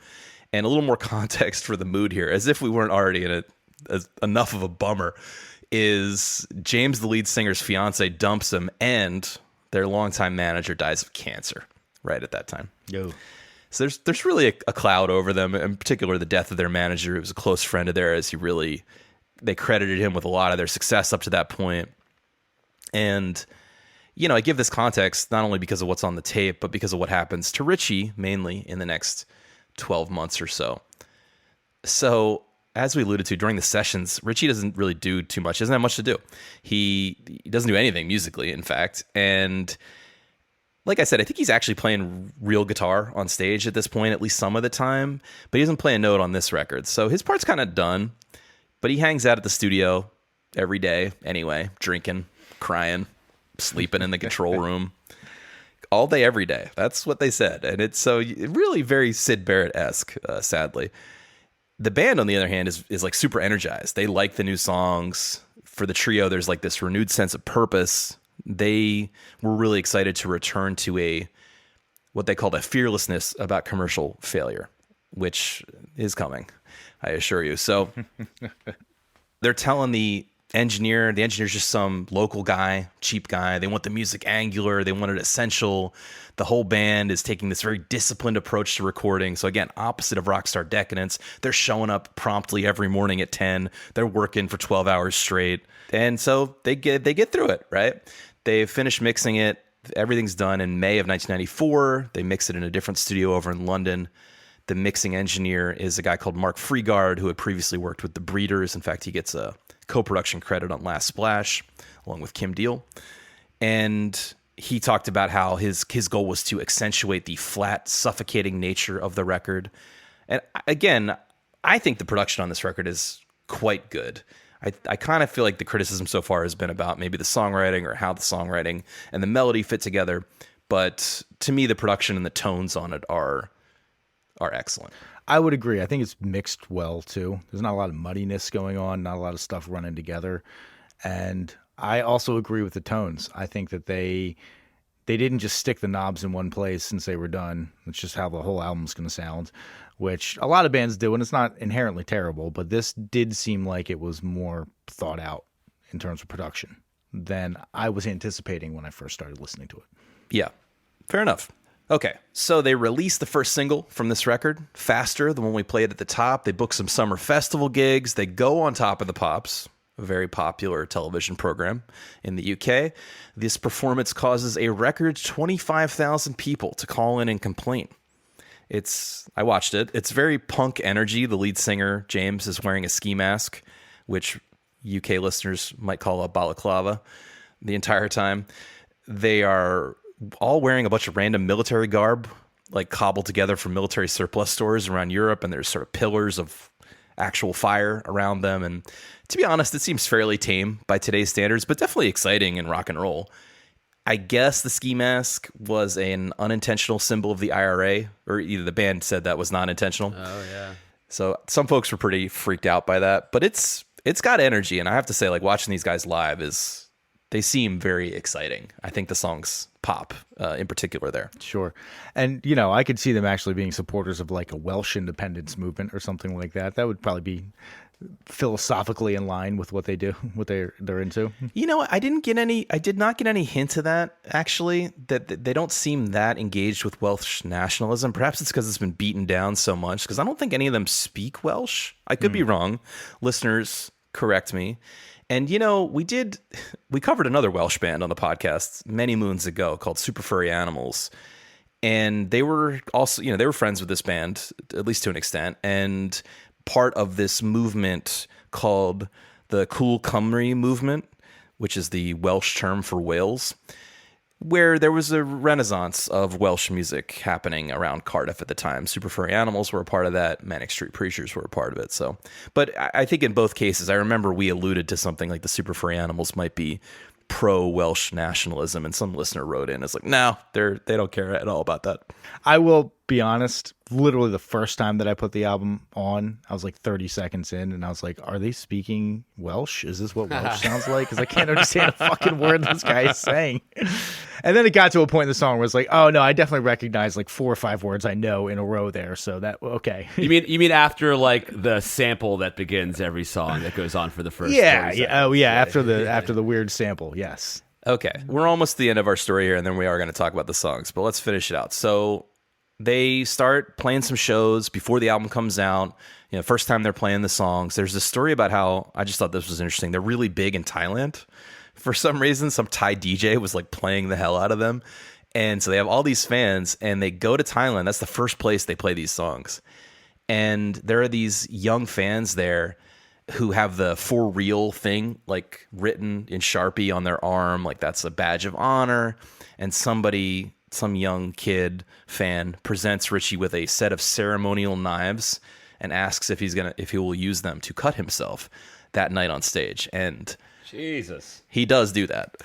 and a little more context for the mood here, as if we weren't already in enough of a bummer, is James, the lead singer's fiance, dumps him, and their longtime manager dies of cancer right at that time. Yo. So there's really a cloud over them, in particular the death of their manager, who was a close friend of theirs. They credited him with a lot of their success up to that point. And, I give this context not only because of what's on the tape, but because of what happens to Richie, mainly in the next 12 months or so. So, as we alluded to during the sessions, Richie doesn't really do too much. He doesn't have much to do. He doesn't do anything musically, in fact. And like I said, I think he's actually playing real guitar on stage at this point, at least some of the time, but he doesn't play a note on this record. So his part's kind of done, but he hangs out at the studio every day anyway, drinking, crying, sleeping in the control room all day, every day. That's what they said. And it's so really very Syd Barrett-esque, sadly. The band, on the other hand, is like super energized. They like the new songs. For the trio, there's like this renewed sense of purpose. They were really excited to return to what they called a fearlessness about commercial failure, which is coming, I assure you. So they're telling the engineer's just some local guy, cheap guy. They want the music angular. They want it essential. The whole band is taking this very disciplined approach to recording. So again, opposite of rockstar decadence. They're showing up promptly every morning at 10. They're working for 12 hours straight. And so they get through it, right? They finish mixing it. Everything's done in May of 1994. They mix it in a different studio over in London. The mixing engineer is a guy called Mark Freegard, who had previously worked with the Breeders. In fact, he gets a co-production credit on Last Splash, along with Kim Deal. And he talked about how his goal was to accentuate the flat, suffocating nature of the record. And again, I think the production on this record is quite good. I kind of feel like the criticism so far has been about maybe the songwriting or how the songwriting and the melody fit together. But to me, the production and the tones on it are excellent. I would agree. I think it's mixed well, too. There's not a lot of muddiness going on, not a lot of stuff running together. And I also agree with the tones. I think that they didn't just stick the knobs in one place and say we're done. It's just how the whole album's going to sound, which a lot of bands do, and it's not inherently terrible, but this did seem like it was more thought out in terms of production than I was anticipating when I first started listening to it. Yeah, fair enough. Okay, so they released the first single from this record, Faster, the one we played at the top. They booked some summer festival gigs. They go on Top of the Pops, a very popular television program in the UK. This performance causes a record 25,000 people to call in and complain. I watched it. It's very punk energy. The lead singer, James, is wearing a ski mask, which UK listeners might call a balaclava. the entire time. They are all wearing a bunch of random military garb, like cobbled together from military surplus stores around Europe, and there's sort of pillars of actual fire around them. And to be honest, it seems fairly tame by today's standards, but definitely exciting in rock and roll. I guess the ski mask was an unintentional symbol of the IRA, or either the band said that was not intentional. Oh, yeah. So some folks were pretty freaked out by that, but it's got energy. And I have to say, like, watching these guys live they seem very exciting. I think the songs pop in particular there. Sure. And, you know, I could see them actually being supporters of like a Welsh independence movement or something like that. That would probably be philosophically in line with what they do, what they're into. You know, I did not get any hint of that, actually, that they don't seem that engaged with Welsh nationalism. Perhaps it's because it's been beaten down so much, because I don't think any of them speak Welsh. I could be wrong. Listeners, correct me. And, you know, we covered another Welsh band on the podcast many moons ago called Super Furry Animals. And they were also, you know, they were friends with this band, at least to an extent, and part of this movement called the Cool Cymru movement, which is the Welsh term for Wales, where there was a renaissance of Welsh music happening around Cardiff at the time. Super Furry Animals were a part of that. Manic Street Preachers were a part of it. So, but I think in both cases, I remember we alluded to something like the Super Furry Animals might be pro-Welsh nationalism, and some listener wrote in, it's like, no, they don't care at all about that. I will be honest, literally the first time that I put the album on, I was like 30 seconds in, and I was like, are they speaking Welsh? Is this what Welsh sounds like? Because I can't understand a fucking word this guy is saying. And then it got to a point in the song where it's like, oh no, I definitely recognize like 4 or 5 words I know in a row there. So that, okay. You mean after like the sample that begins every song that goes on for the first? Yeah, 30 yeah, seconds, oh yeah. right? After the weird sample, yes. Okay, we're almost at the end of our story here, and then we are going to talk about the songs, but let's finish it out. So they start playing some shows before the album comes out. You know, first time they're playing the songs. There's this story about how, I just thought this was interesting, they're really big in Thailand. For some reason, some Thai DJ was like playing the hell out of them. And so they have all these fans, and they go to Thailand. That's the first place they play these songs. And there are these young fans there who have the "for real" thing like written in Sharpie on their arm, like that's a badge of honor. And some young kid fan presents Richie with a set of ceremonial knives and asks if he will use them to cut himself that night on stage. And Jesus, he does do that.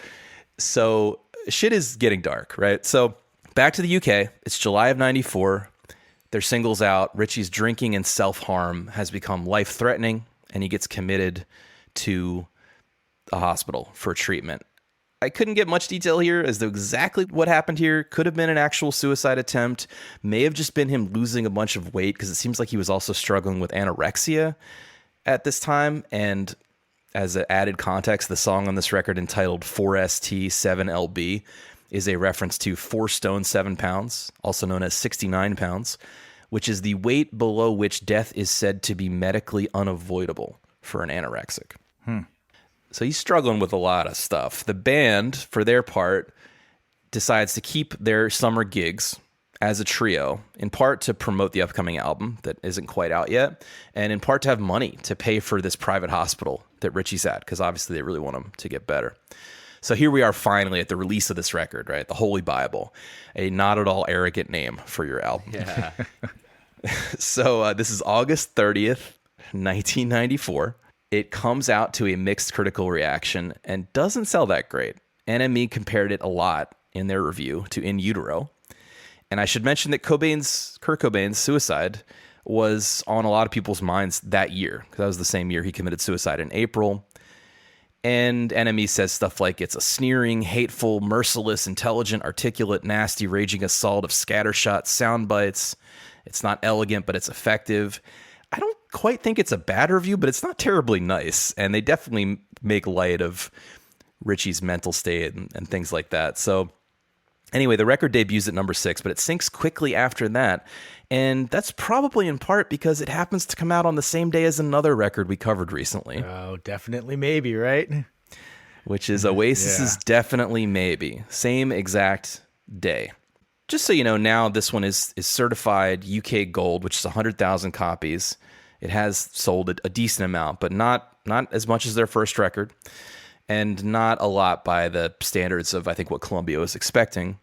So shit is getting dark, right? So back to the UK. It's July of '94. Their single's out. Richie's drinking and self-harm has become life-threatening, and he gets committed to a hospital for treatment. I couldn't get much detail here as to exactly what happened here. Could have been an actual suicide attempt. May have just been him losing a bunch of weight, because it seems like he was also struggling with anorexia at this time. And as an added context, the song on this record entitled 4ST7LB is a reference to 4 stone 7 pounds, also known as 69 pounds, which is the weight below which death is said to be medically unavoidable for an anorexic. So he's struggling with a lot of stuff. The band, for their part, decides to keep their summer gigs as a trio, in part to promote the upcoming album that isn't quite out yet, and in part to have money to pay for this private hospital that Richie's at, because obviously they really want him to get better. So here we are finally at the release of this record, right? The Holy Bible, a not at all arrogant name for your album. yeah. So this is August 30th, 1994. It comes out to a mixed critical reaction and doesn't sell that great. NME compared it a lot in their review to In Utero. And I should mention that Kurt Cobain's suicide was on a lot of people's minds that year, because that was the same year he committed suicide in April. And NME says stuff like it's a sneering, hateful, merciless, intelligent, articulate, nasty, raging assault of scattershot sound bites. It's not elegant, but it's effective. I don't quite think it's a bad review, but it's not terribly nice. And they definitely make light of Richie's mental state and things like that. So anyway, the record debuts at number 6, but it sinks quickly after that. And that's probably in part because it happens to come out on the same day as another record we covered recently. Oh, definitely maybe, right? Which is Oasis's Definitely Maybe. Same exact day. Just so you know, now this one is certified UK Gold, which is 100,000 copies. It has sold a decent amount, but not as much as their first record. and not a lot by the standards of, I think, what Columbia was expecting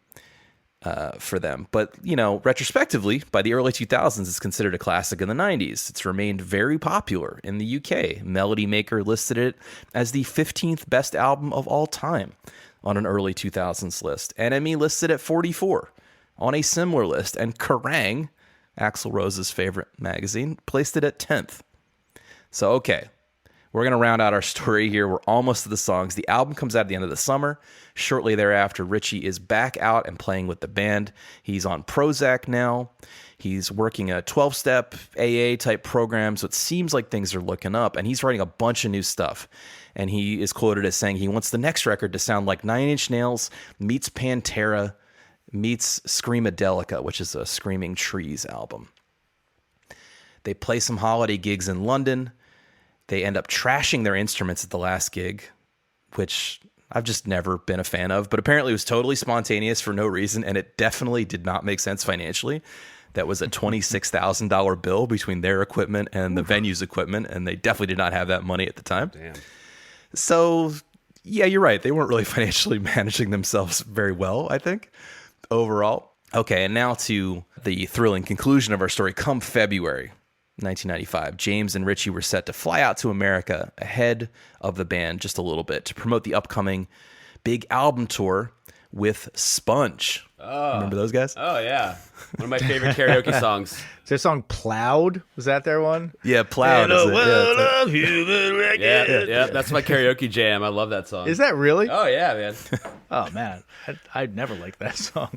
for them. But, retrospectively, by the early 2000s, it's considered a classic in the 90s. It's remained very popular in the UK. Melody Maker listed it as the 15th best album of all time on an early 2000s list. NME listed at 44 on a similar list. And Kerrang!, Axl Rose's favorite magazine, placed it at 10th. So, okay. We're going to round out our story here. We're almost to the songs. The album comes out at the end of the summer. Shortly thereafter, Richie is back out and playing with the band. He's on Prozac now. He's working a 12-step AA type program, so it seems like things are looking up. And he's writing a bunch of new stuff. And he is quoted as saying he wants the next record to sound like Nine Inch Nails meets Pantera meets Screamadelica, which is a Screaming Trees album. They play some holiday gigs in London. They end up trashing their instruments at the last gig, which I've just never been a fan of. But apparently it was totally spontaneous for no reason, and it definitely did not make sense financially. That was a $26,000 bill between their equipment and the venue's equipment, and they definitely did not have that money at the time. Damn. So, yeah, you're right. They weren't really financially managing themselves very well, I think, overall. Okay, and now to the thrilling conclusion of our story. Come February 1995, James and Richie were set to fly out to America ahead of the band just a little bit to promote the upcoming big album tour with Sponge. Oh. Remember those guys? Oh, yeah. One of my favorite karaoke songs. Is their song Plowed? Was that their one? Yeah, Plowed. Is it? Yeah. That's my karaoke jam. I love that song. Is that really? Oh, yeah, man. Oh, man. I'd never liked that song.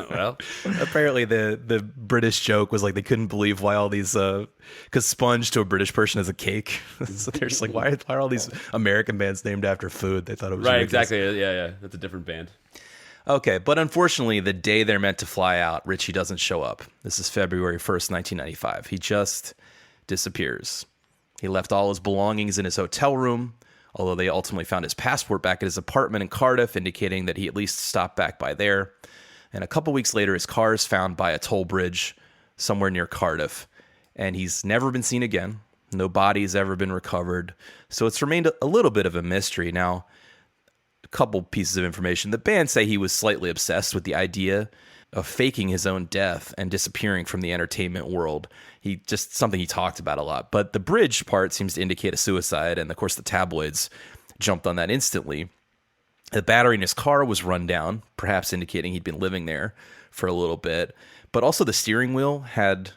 Well, Apparently the British joke was like they couldn't believe why all these because Sponge to a British person is a cake. So they're just like, why are all these American bands named after food? They thought it was right, ridiculous. exactly. Yeah. That's a different band. Okay, but unfortunately, the day they're meant to fly out, Richie doesn't show up. This is February 1st, 1995. He just disappears. He left all his belongings in his hotel room, although they ultimately found his passport back at his apartment in Cardiff, indicating that he at least stopped back by there. And a couple weeks later, his car is found by a toll bridge somewhere near Cardiff, and he's never been seen again. No body's ever been recovered, so it's remained a little bit of a mystery. Now, a couple pieces of information. The band say he was slightly obsessed with the idea of faking his own death and disappearing from the entertainment world. Something he talked about a lot. But the bridge part seems to indicate a suicide, and of course the tabloids jumped on that instantly. The battery in his car was run down, perhaps indicating he'd been living there for a little bit. But also the steering wheel had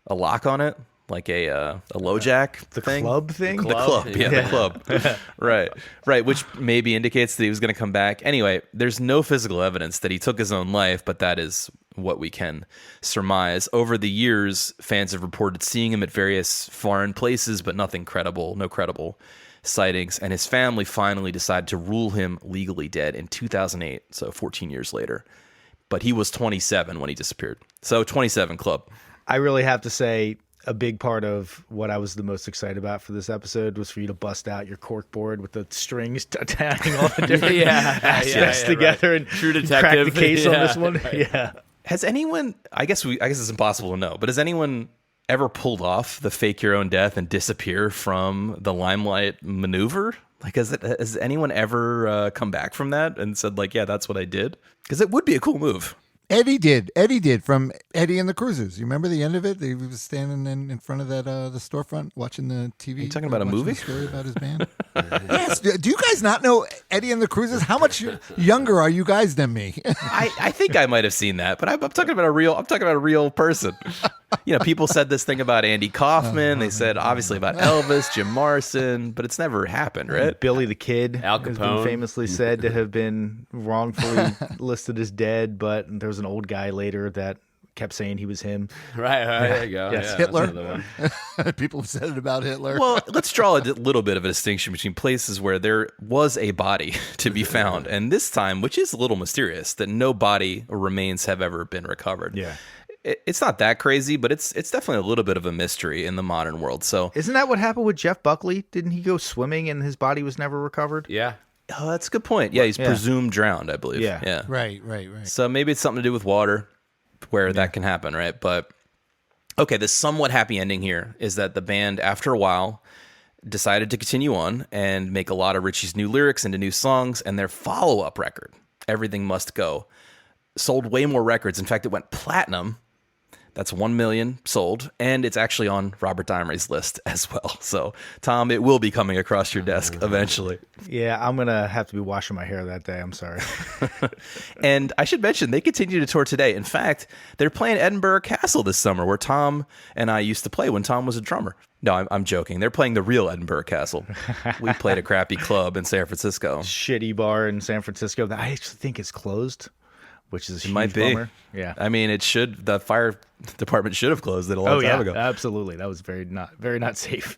a lock on it, like a low jack thing. Club thing? The club, the club. Right, which maybe indicates that he was going to come back. Anyway, there's no physical evidence that he took his own life, but that is what we can surmise. Over the years, fans have reported seeing him at various foreign places, but no credible sightings. And his family finally decided to rule him legally dead in 2008, so 14 years later. But he was 27 when he disappeared. So 27 club. I really have to say, a big part of what I was the most excited about for this episode was for you to bust out your cork board with the strings tying all the different aspects together and True crack detective. the case on this one. Right. Yeah. Has anyone, I guess it's impossible to know, but has anyone ever pulled off the fake your own death and disappear from the limelight maneuver? Like, has anyone ever come back from that and said, like, yeah, that's what I did? Because it would be a cool move. Eddie did from Eddie and the Cruisers. You remember the end of it? He was standing in front of that the storefront watching the TV. Are you talking about a watching movie? The story about his band. Yes. Do you guys not know Eddie and the Cruisers? How much younger are you guys than me? I think I might have seen that, but I'm talking about a real person. People said this thing about Andy Kaufman. They said obviously about Elvis, Jim Morrison, but it's never happened, right? Billy the Kid Al has Capone. been famously said to have been wrongfully listed as dead, but there was an old guy later that kept saying he was him. Right. There you go. Yes. Yeah, Hitler. that's another one. People have said it about Hitler. Well, let's draw a little bit of a distinction between places where there was a body to be found, and this time, which is a little mysterious, that no body or remains have ever been recovered. Yeah. It's not that crazy, but it's definitely a little bit of a mystery in the modern world. So, Isn't that what happened with Jeff Buckley? Didn't he go swimming and his body was never recovered? Yeah. oh, that's a good point. Yeah, he's presumed drowned, I believe. Yeah. Right. So maybe it's something to do with water where that can happen, right? But okay, the somewhat happy ending here is that the band, after a while, decided to continue on and make a lot of Richie's new lyrics into new songs, and their follow-up record, Everything Must Go, sold way more records. In fact, it went platinum. That's 1 million sold, and it's actually on Robert Dimery's list as well. So, Tom, it will be coming across your desk eventually. Yeah, I'm going to have to be washing my hair that day. I'm sorry. And I should mention, they continue to tour today. In fact, they're playing Edinburgh Castle this summer, where Tom and I used to play when Tom was a drummer. No, I'm joking. They're playing the real Edinburgh Castle. We played a crappy club in San Francisco. Shitty bar in San Francisco that I actually think is closed, which is a huge might be. bummer. Yeah. I mean, it should. The fire department should have closed it a long time ago. Absolutely. That was very not safe.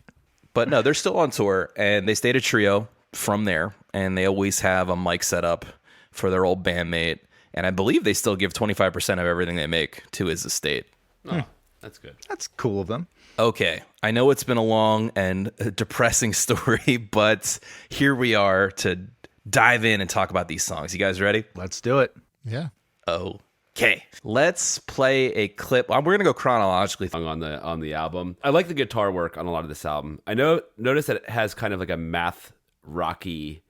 But no, they're still on tour, and they stayed a trio from there, and they always have a mic set up for their old bandmate, and I believe they still give 25% of everything they make to his estate. Oh, that's good. That's cool of them. Okay, I know it's been a long and depressing story, but here we are to dive in and talk about these songs. You guys ready? Let's do it. Yeah. Okay, let's play a clip. We're gonna go chronologically. On the album, I like the guitar work on a lot of this album. Notice that it has kind of like a math rocky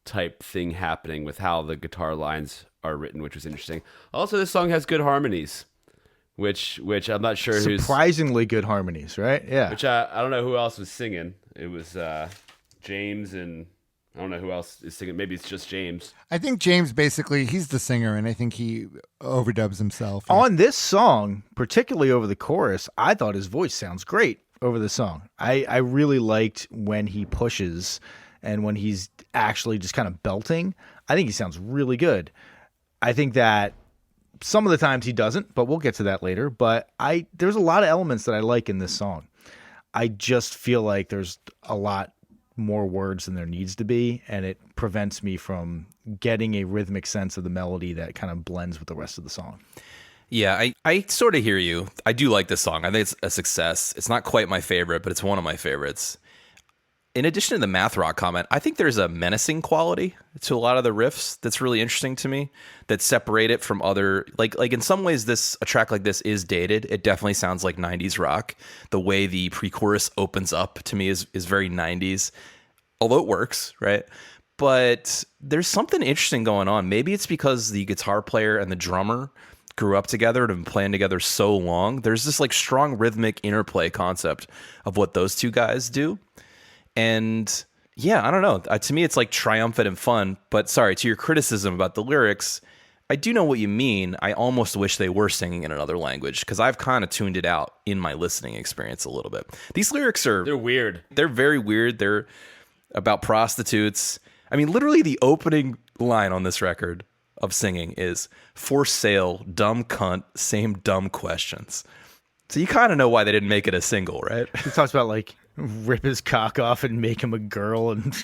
type thing happening with how the guitar lines are written, which was interesting. Also, this song has good harmonies, which I'm not sure who's surprisingly good harmonies, right? Yeah. Which I don't know who else was singing. It was James, and I don't know who else is singing. Maybe it's just James. I think James basically, he's the singer, and I think he overdubs himself. On this song, particularly over the chorus, I thought his voice sounds great over the song. I really liked when he pushes and when he's actually just kind of belting. I think he sounds really good. I think that some of the times he doesn't, but we'll get to that later. But there's a lot of elements that I like in this song. I just feel like there's a lot more words than there needs to be, and it prevents me from getting a rhythmic sense of the melody that kind of blends with the rest of the song. Yeah, I sort of hear you. I do like this song. I think it's a success. It's not quite my favorite, but it's one of my favorites. In addition to the math rock comment, I think there's a menacing quality to a lot of the riffs that's really interesting to me, that separate it from other, like in some ways a track like this is dated. It definitely sounds like 90s rock. The way the pre-chorus opens up to me is very 90s, although it works, right? But there's something interesting going on. Maybe it's because the guitar player and the drummer grew up together and have been playing together so long. There's this like strong rhythmic interplay concept of what those two guys do. And yeah, I don't know. To me, it's like triumphant and fun. But sorry, to your criticism about the lyrics, I do know what you mean. I almost wish they were singing in another language, because I've kind of tuned it out in my listening experience a little bit. These lyrics they're weird. They're very weird. They're about prostitutes. I mean, literally the opening line on this record of singing is "for sale, dumb cunt, same dumb questions." So you kind of know why they didn't make it a single, right? He talks about like rip his cock off and make him a girl and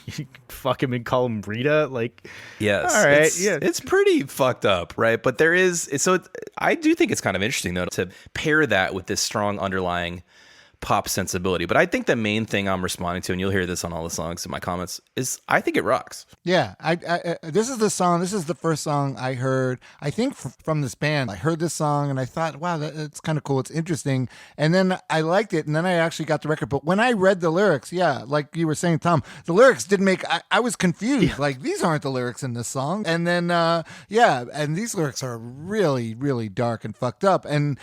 fuck him and call him Rita. Like, yes, all right, it's pretty fucked up, right? But I do think it's kind of interesting though to pair that with this strong underlying pop sensibility. But I think the main thing I'm responding to, and you'll hear this on all the songs in my comments, is I think it rocks. Yeah, this is the song. This is the first song I heard, I think, from this band. I heard this song and I thought, wow, that's kind of cool. It's interesting. And then I liked it. And then I actually got the record. But when I read the lyrics, yeah, like you were saying, Tom, the lyrics didn't make, I was confused. Yeah. Like, these aren't the lyrics in this song. And then, and these lyrics are really, really dark and fucked up. And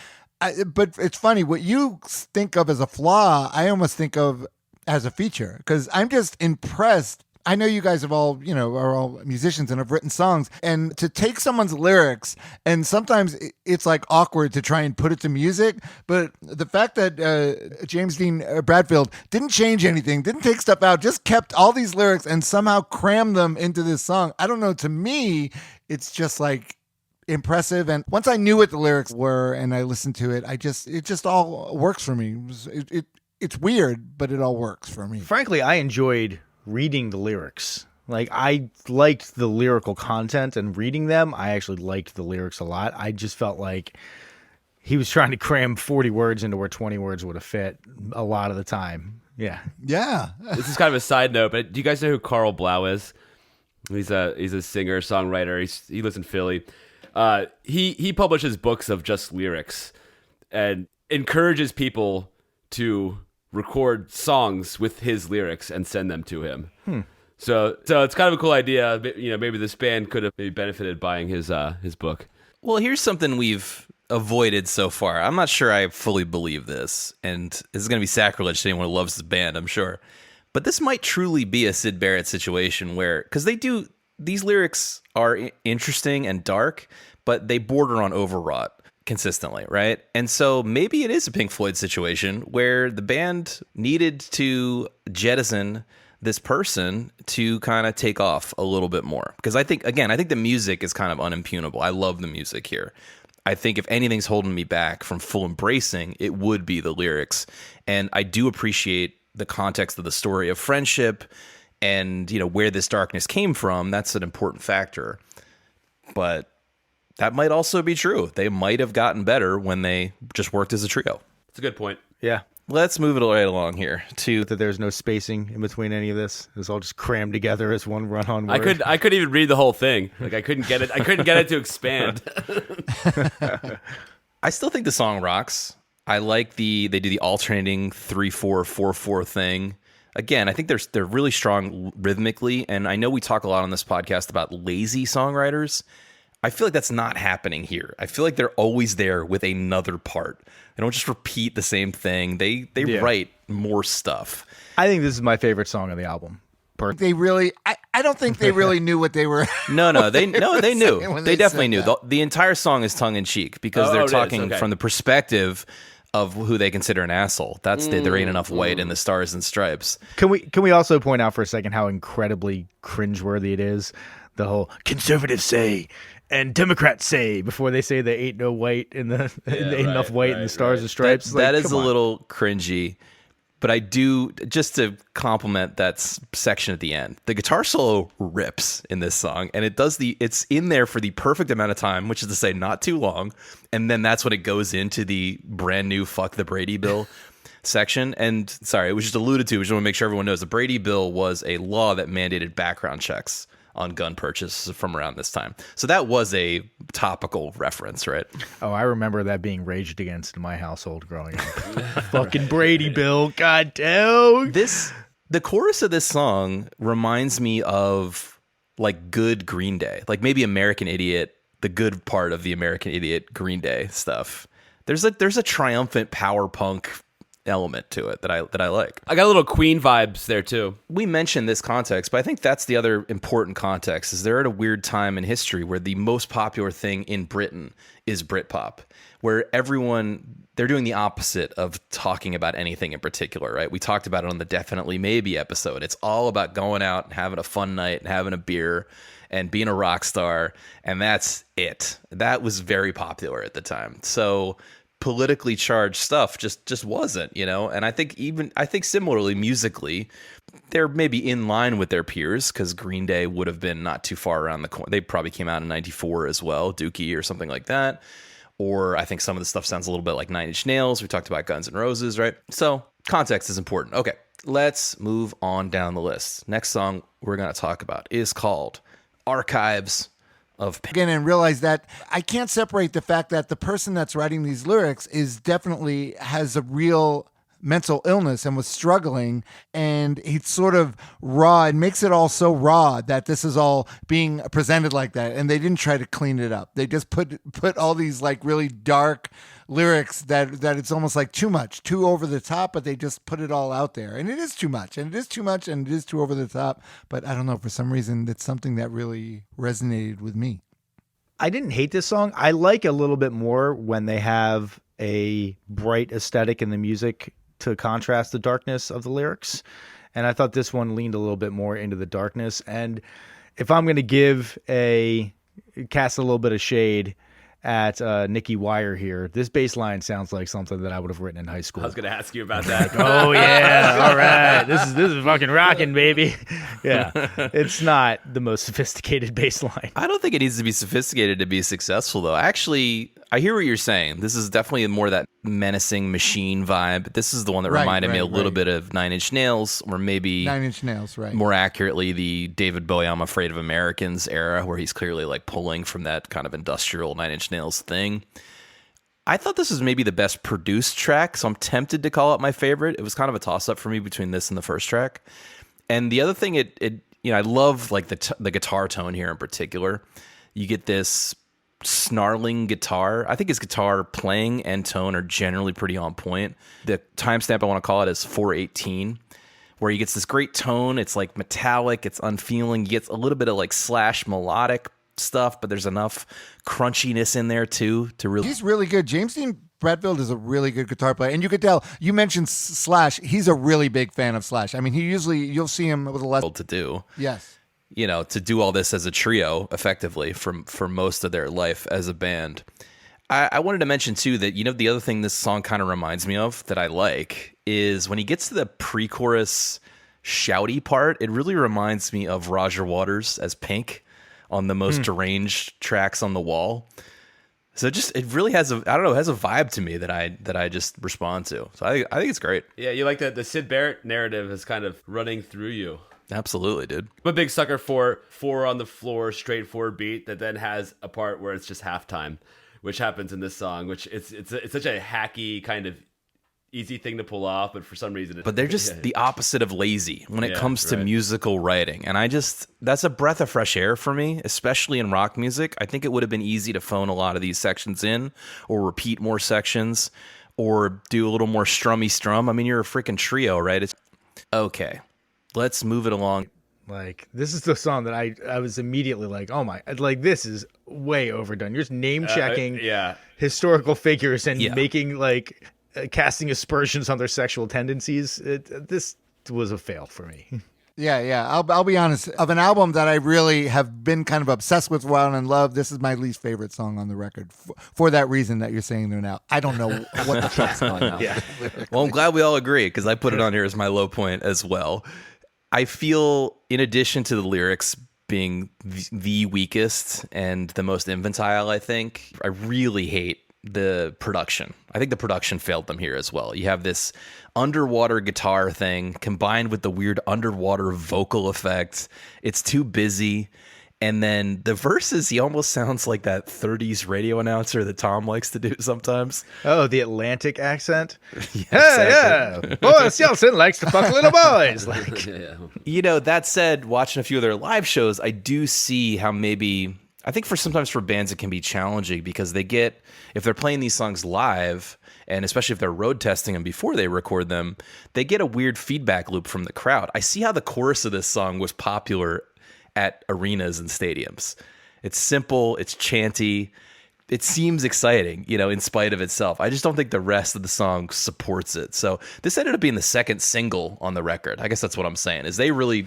but it's funny, what you think of as a flaw, I almost think of as a feature, because I'm just impressed. I know you guys have all, are all musicians and have written songs, and to take someone's lyrics, and sometimes it's like awkward to try and put it to music, but the fact that James Dean Bradfield didn't change anything, didn't take stuff out, just kept all these lyrics and somehow crammed them into this song. I don't know, to me, it's just like impressive. And once I knew what the lyrics were and I listened to it, it just all works for me. It's weird, but it all works for me. Frankly, I enjoyed reading the lyrics. Like, I liked the lyrical content, and reading them, I actually liked the lyrics a lot. I just felt like he was trying to cram 40 words into where 20 words would have fit a lot of the time. Yeah. Yeah. This is kind of a side note, but do you guys know who Carl Blau is? He's a singer, songwriter. He lives in Philly. He publishes books of just lyrics and encourages people to record songs with his lyrics and send them to him. So it's kind of a cool idea. Maybe this band could have maybe benefited buying his book. Well, here's something we've avoided so far. I'm not sure I fully believe this, and this is going to be sacrilege to anyone who loves this band, I'm sure. But this might truly be a Syd Barrett situation where, because these lyrics are interesting and dark, but they border on overwrought consistently, right? And so maybe it is a Pink Floyd situation where the band needed to jettison this person to kind of take off a little bit more. Because I think the music is kind of unimpugnable. I love the music here. I think if anything's holding me back from full embracing, it would be the lyrics. And I do appreciate the context of the story of friendship and, where this darkness came from. That's an important factor. But that might also be true. They might have gotten better when they just worked as a trio. That's a good point. Yeah. Let's move it right along here to That there's no spacing in between any of this. It was all just crammed together as one run-on word. I could even read the whole thing. Like I couldn't get it to expand. I still think the song rocks. I like they do the alternating 3-4-4-4 thing. Again, I think they're really strong rhythmically, and I know we talk a lot on this podcast about lazy songwriters. I feel like that's not happening here. I feel like they're always there with another part. They don't just repeat the same thing. They write more stuff. I think this is my favorite song on the album. They really, I don't think they really knew what they were. They knew. They definitely knew. That. The entire song is tongue in cheek because they're talking from the perspective of who they consider an asshole. That's there ain't enough white in the stars and stripes. Can we also point out for a second how incredibly cringeworthy it is? The whole conservatives say and Democrats say before they say there ain't no white in the ain't enough white in the stars and stripes. That is a little cringy. But I do, just to compliment that section at the end, the guitar solo rips in this song, and it's in there for the perfect amount of time, which is to say not too long, and then that's when it goes into the brand new Fuck the Brady Bill section. And sorry, it was just alluded to, I just want to make sure everyone knows the Brady Bill was a law that mandated background checks on gun purchases from around this time. So that was a topical reference, right? Oh, I remember that being raged against in my household growing up. Fucking Brady Bill, goddamn. The chorus of this song reminds me of like good Green Day, like maybe American Idiot, the good part of the American Idiot Green Day stuff. There's a triumphant power punk element to it that I like. I got a little Queen vibes there too. We mentioned this context, but I think that's the other important context is they're at a weird time in history where the most popular thing in Britain is Britpop, where they're doing the opposite of talking about anything in particular, right? We talked about it on the Definitely Maybe episode. It's all about going out and having a fun night and having a beer and being a rock star, and that's it. That was very popular at the time. So politically charged stuff just wasn't, and I think similarly musically they're maybe in line with their peers because Green Day would have been not too far around the corner. They probably came out in 94 as well, Dookie or something like that. Or I think some of the stuff sounds a little bit like Nine Inch Nails. We talked about Guns N' Roses, right? So context is important. Okay, let's move on down the list. Next song we're going to talk about is called Archives of Again, and realize that I can't separate the fact that the person that's writing these lyrics has a real mental illness and was struggling, and he's sort of raw and makes it all so raw that this is all being presented like that, and they didn't try to clean it up. They just put all these like really dark lyrics that it's almost like too much, too over the top, but they just put it all out there, and it is too much, and it is too much, and it is too over the top. But I don't know, for some reason it's something that really resonated with me. I didn't hate this song. I like a little bit more when they have a bright aesthetic in the music to contrast the darkness of the lyrics. And I thought this one leaned a little bit more into the darkness. And if I'm going to cast a little bit of shade at Nicky Wire here, this bass line sounds like something that I would have written in high school. I was going to ask you about that. Oh yeah, all right. This is fucking rocking, baby. Yeah, it's not the most sophisticated bass line. I don't think it needs to be sophisticated to be successful, though. Actually, I hear what you're saying. This is definitely more that menacing machine vibe. This is the one that reminded me a little bit of Nine Inch Nails, or maybe Nine Inch Nails, right? More accurately, the David Bowie "I'm Afraid of Americans" era, where he's clearly like pulling from that kind of industrial Nine Inch Nails thing. I thought this was maybe the best produced track, so I'm tempted to call it my favorite. It was kind of a toss-up for me between this and the first track. And the other thing, I love like the guitar tone here in particular. You get this snarling guitar. I think his guitar playing and tone are generally pretty on point. The timestamp I want to call it is 4:18, where he gets this great tone. It's like metallic, it's unfeeling. He gets a little bit of like slash melodic stuff, but there's enough crunchiness in there too to really. He's really good. James Dean Bradfield is a really good guitar player, and you could tell. You mentioned Slash; he's a really big fan of Slash. I mean, you'll see him with a less to do. Yes, to do all this as a trio effectively for most of their life as a band. I wanted to mention too that the other thing this song kind of reminds me of that I like is when he gets to the pre-chorus shouty part. It really reminds me of Roger Waters as Pink on the most deranged tracks on the Wall. So it really has a vibe to me that I just respond to. So I think it's great. Yeah, you like that the Syd Barrett narrative is kind of running through you. Absolutely, dude. I'm a big sucker for four on the floor, straightforward beat that then has a part where it's just halftime, which happens in this song. Which it's such a hacky kind of easy thing to pull off, but for some reason, but they're just the opposite of lazy when it comes to musical writing, and that's a breath of fresh air for me, especially in rock music. I think it would have been easy to phone a lot of these sections in, or repeat more sections, or do a little more strummy strum. I mean, you're a freaking trio, right? It's okay. Let's move it along. Like, this is the song that I was immediately like, oh my, like, this is way overdone. You're just name checking historical figures and making like casting aspersions on their sexual tendencies. This was a fail for me. Yeah. I'll be honest. Of an album that I really have been kind of obsessed with, Wild and Love, this is my least favorite song on the record for that reason that you're saying there now. I don't know what the fuck's going on. Yeah. Well, I'm glad we all agree because I put it on here as my low point as well. I feel, in addition to the lyrics being the weakest and the most infantile, I really hate the production. I think the production failed them here as well. You have this underwater guitar thing combined with the weird underwater vocal effect. It's too busy. And then the verses, he almost sounds like that 30s radio announcer that Tom likes to do sometimes. Oh, the Atlantic accent? Yeah, exactly. Boris Yeltsin likes to fuck little boys. That said, watching a few of their live shows, I do see how I think sometimes for bands it can be challenging because if they're playing these songs live, and especially if they're road testing them before they record them, they get a weird feedback loop from the crowd. I see how the chorus of this song was popular at arenas and stadiums. It's simple, it's chanty, it seems exciting, in spite of itself. I just don't think the rest of the song supports it. So this ended up being the second single on the record. I guess that's what I'm saying, is they really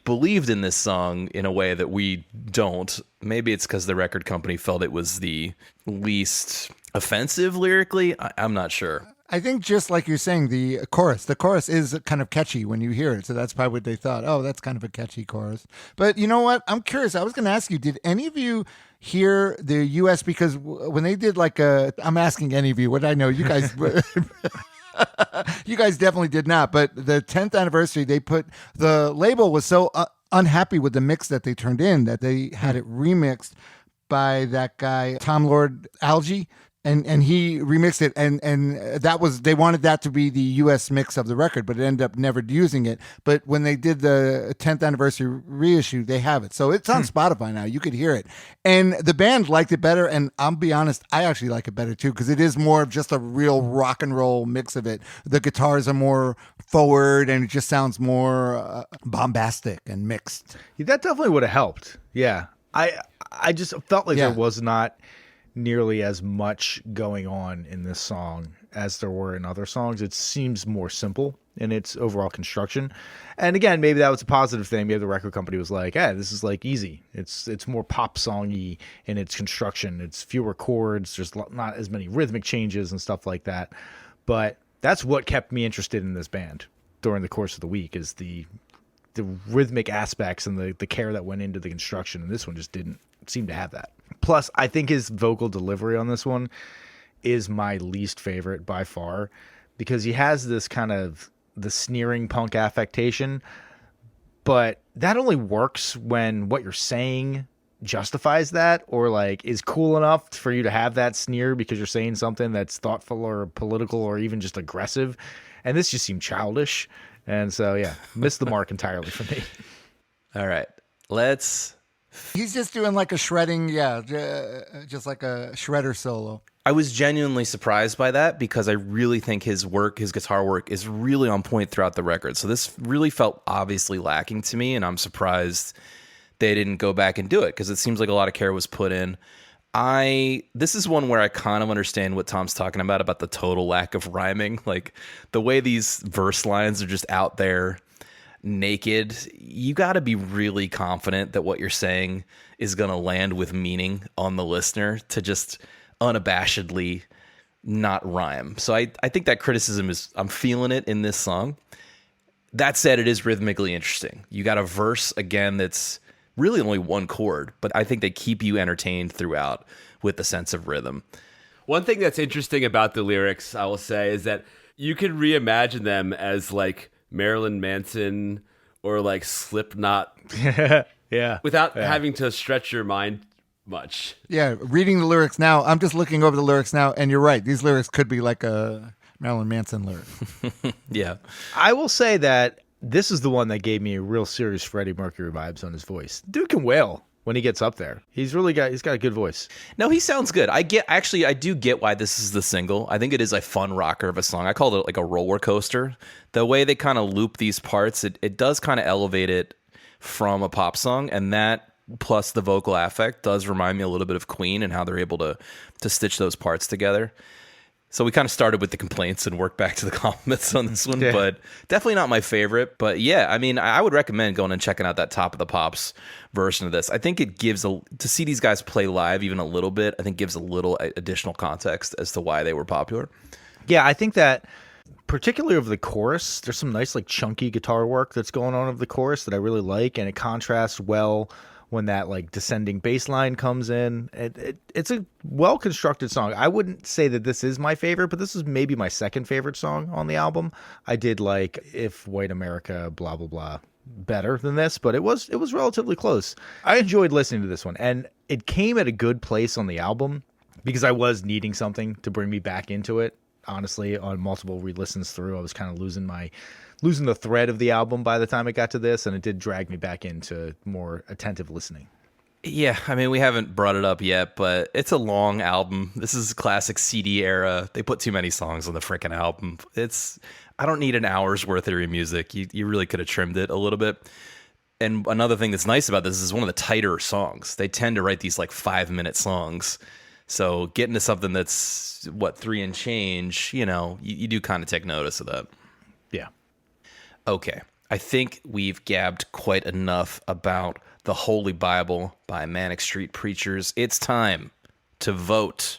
believed in this song in a way that we don't. Maybe it's because the record company felt it was the least offensive lyrically. I'm not sure. I think just like you're saying, the chorus is kind of catchy when you hear it. So that's probably what they thought. Oh, that's kind of a catchy chorus. But you know what? I'm curious. I was going to ask you, did any of you hear the U.S.? Because when they did I'm asking any of you, what I know, you guys, you guys definitely did not. But the 10th anniversary, the label was so unhappy with the mix that they turned in that they had it remixed by that guy, Tom Lord Alge. And he remixed it, and they wanted that to be the U.S. mix of the record, but it ended up never using it. But when they did the 10th anniversary reissue, they have it. So it's on Spotify now. You could hear it. And the band liked it better, and I'll be honest, I actually like it better too, because it is more of just a real rock and roll mix of it. The guitars are more forward, and it just sounds more bombastic and mixed. That definitely would have helped. Yeah. I just felt like there was not nearly as much going on in this song as there were in other songs. It seems more simple in its overall construction. And again, maybe that was a positive thing. Maybe the record company was like, hey, this is like easy. It's more pop songy in its construction. It's fewer chords. There's not as many rhythmic changes and stuff like that. But that's what kept me interested in this band during the course of the week, is the rhythmic aspects and the care that went into the construction. And this one just didn't seem to have that. Plus, I think his vocal delivery on this one is my least favorite by far, because he has this kind of the sneering punk affectation, but that only works when what you're saying justifies that or like is cool enough for you to have that sneer because you're saying something that's thoughtful or political or even just aggressive. And this just seemed childish. And so, yeah, missed the mark entirely for me. All right, let's. He's just doing like a shredding, just like a shredder solo. I was genuinely surprised by that because I really think his guitar work is really on point throughout the record. So this really felt obviously lacking to me, and I'm surprised they didn't go back and do it because it seems like a lot of care was put in. This is one where I kind of understand what Tom's talking about the total lack of rhyming. Like the way these verse lines are just out there naked, you got to be really confident that what you're saying is going to land with meaning on the listener to just unabashedly not rhyme. So I think that criticism I'm feeling it in this song. That said, it is rhythmically interesting. You got a verse again that's really only one chord, but I think they keep you entertained throughout with the sense of rhythm. One thing that's interesting about the lyrics, I will say, is that you could reimagine them as like Marilyn Manson or like Slipknot without having to stretch your mind much. Yeah, reading the lyrics now, I'm just looking over the lyrics now, and you're right. These lyrics could be like a Marilyn Manson lyric. Yeah. I will say that this is the one that gave me a real serious Freddie Mercury vibes on his voice. Dude can wail when he gets up there. He's got a good voice. No, he sounds good. I do get why this is the single. I think it is a fun rocker of a song. I call it like a roller coaster. The way they kind of loop these parts, it does kind of elevate it from a pop song, and that plus the vocal affect does remind me a little bit of Queen and how they're able to stitch those parts together. So we kind of started with the complaints and worked back to the compliments on this one, but definitely not my favorite. But yeah, I mean, I would recommend going and checking out that Top of the Pops version of this. I think it gives to see these guys play live even a little bit, I think gives a little additional context as to why they were popular. Yeah, I think that particularly over the chorus, there's some nice like chunky guitar work that's going on over the chorus that I really like, and it contrasts well when that like descending bass line comes in. It's a well-constructed song. I wouldn't say that this is my favorite, but this is maybe my second favorite song on the album. I did like If White America, blah, blah, blah, better than this, but it was relatively close. I enjoyed listening to this one, and it came at a good place on the album because I was needing something to bring me back into it. Honestly, on multiple re-listens through, I was kind of losing the thread of the album by the time it got to this, and it did drag me back into more attentive listening. Yeah, I mean, we haven't brought it up yet, but it's a long album. This is classic CD era. They put too many songs on the freaking album. I don't need an hour's worth of your music. You really could have trimmed it a little bit. And another thing that's nice about this is one of the tighter songs. They tend to write these like 5-minute songs. So getting to something that's 3 and change, you do kind of take notice of that. Yeah. Okay, I think we've gabbed quite enough about the Holy Bible by Manic Street Preachers. It's time to vote.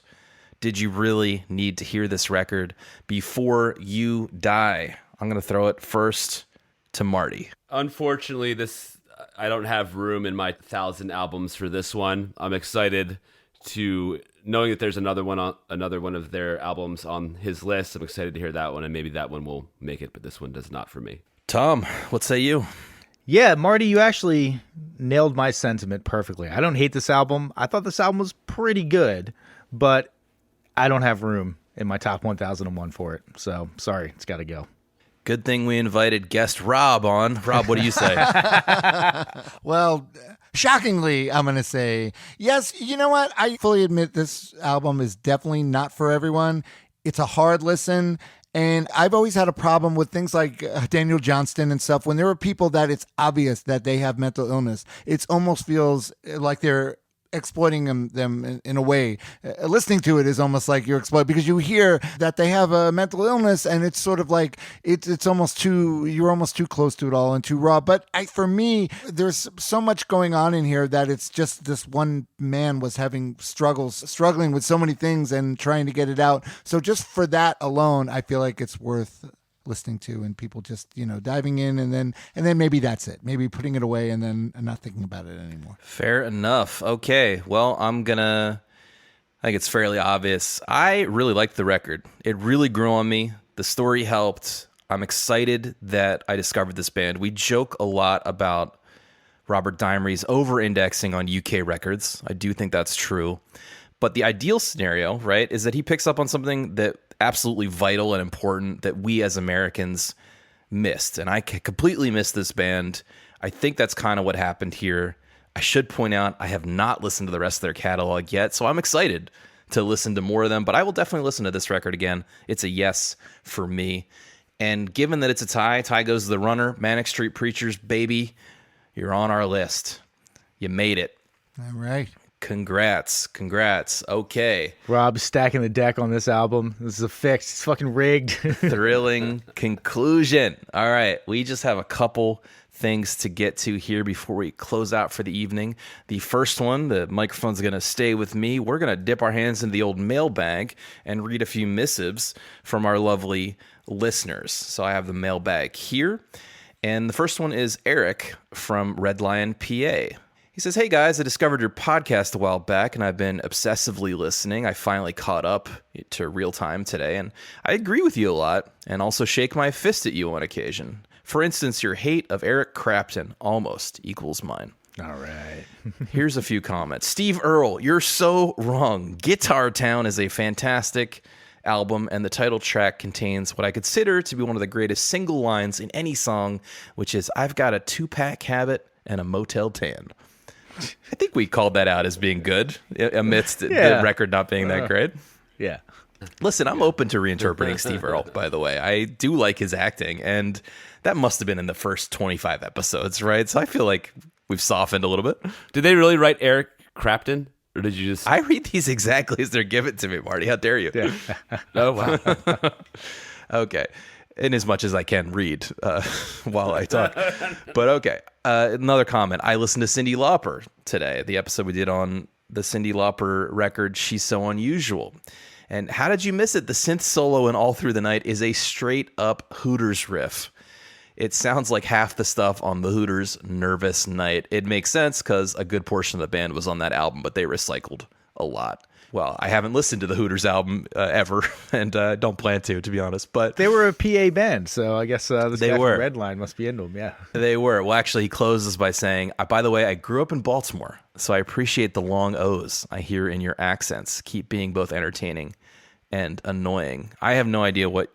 Did you really need to hear this record before you die? I'm going to throw it first to Marty. Unfortunately, I don't have room in my 1,000 albums for this one. I'm excited to knowing that there's another one of their albums on his list. I'm excited to hear that one, and maybe that one will make it, but this one does not for me. Tom, what say you? Yeah, Marty, you actually nailed my sentiment perfectly. I don't hate this album. I thought this album was pretty good, but I don't have room in my top 1001 for it. So, sorry, it's got to go. Good thing we invited guest Rob on. Rob, what do you say? Well, shockingly, I'm going to say, yes, you know what? I fully admit this album is definitely not for everyone. It's a hard listen. And I've always had a problem with things like Daniel Johnston and stuff. When there are people that it's obvious that they have mental illness, it almost feels like they're exploiting them in a way. Listening to it is almost like you're exploiting because you hear that they have a mental illness, and it's sort of like you're almost too close to it all and too raw. But for me, there's so much going on in here that it's just this one man was having struggling with so many things and trying to get it out. So just for that alone, I feel like it's worth listening to, and people just diving in, and then maybe that's it, maybe putting it away and then not thinking about it anymore. Fair enough. Okay, well, I think it's fairly obvious. I really liked the record. It really grew on me. The story helped. I'm excited that I discovered this band. We joke a lot about Robert Dimery's over-indexing on UK records. I do think that's true. But the ideal scenario, right, is that he picks up on something that absolutely vital and important that we as Americans missed. And I completely missed this band. I think that's kind of what happened here. I should point out I have not listened to the rest of their catalog yet, so I'm excited to listen to more of them, but I will definitely listen to this record again. It's a yes for me. And given that it's a tie goes to the runner. Manic Street Preachers, baby, you're on our list. You made it. All right. Congrats. Okay. Rob's stacking the deck on this album. This is a fix. It's fucking rigged. Thrilling conclusion. All right. We just have a couple things to get to here before we close out for the evening. The first one, the microphone's going to stay with me. We're going to dip our hands into the old mailbag and read a few missives from our lovely listeners. So I have the mailbag here. And the first one is Eric from Red Lion, PA. He says, hey guys, I discovered your podcast a while back and I've been obsessively listening. I finally caught up to real time today and I agree with you a lot and also shake my fist at you on occasion. For instance, your hate of Eric Clapton almost equals mine. All right. Here's a few comments. Steve Earle, you're so wrong. Guitar Town is a fantastic album and the title track contains what I consider to be one of the greatest single lines in any song, which is I've got a 2-pack habit and a motel tan. I think we called that out as being good amidst the record not being that great. Yeah. Listen, I'm open to reinterpreting Steve Earle, by the way. I do like his acting, and that must have been in the first 25 episodes, right? So I feel like we've softened a little bit. Did they really write Eric Clapton? Or did you just... I read these exactly as they're given to me, Marty. How dare you? Yeah. Oh, wow. Okay. In as much as I can read while I talk. But okay. Another comment. I listened to Cyndi Lauper today, the episode we did on the Cyndi Lauper record, She's So Unusual. And how did you miss it? The synth solo in All Through the Night is a straight up Hooters riff. It sounds like half the stuff on the Hooters Nervous Night. It makes sense because a good portion of the band was on that album, but they recycled a lot. Well, I haven't listened to the Hooters album ever, and don't plan to be honest. But they were a PA band, so I guess this they guy were. from Red Line must be into them, yeah. They were. Well, actually, he closes by saying, by the way, I grew up in Baltimore, so I appreciate the long O's I hear in your accents. Keep being both entertaining and annoying. I have no idea what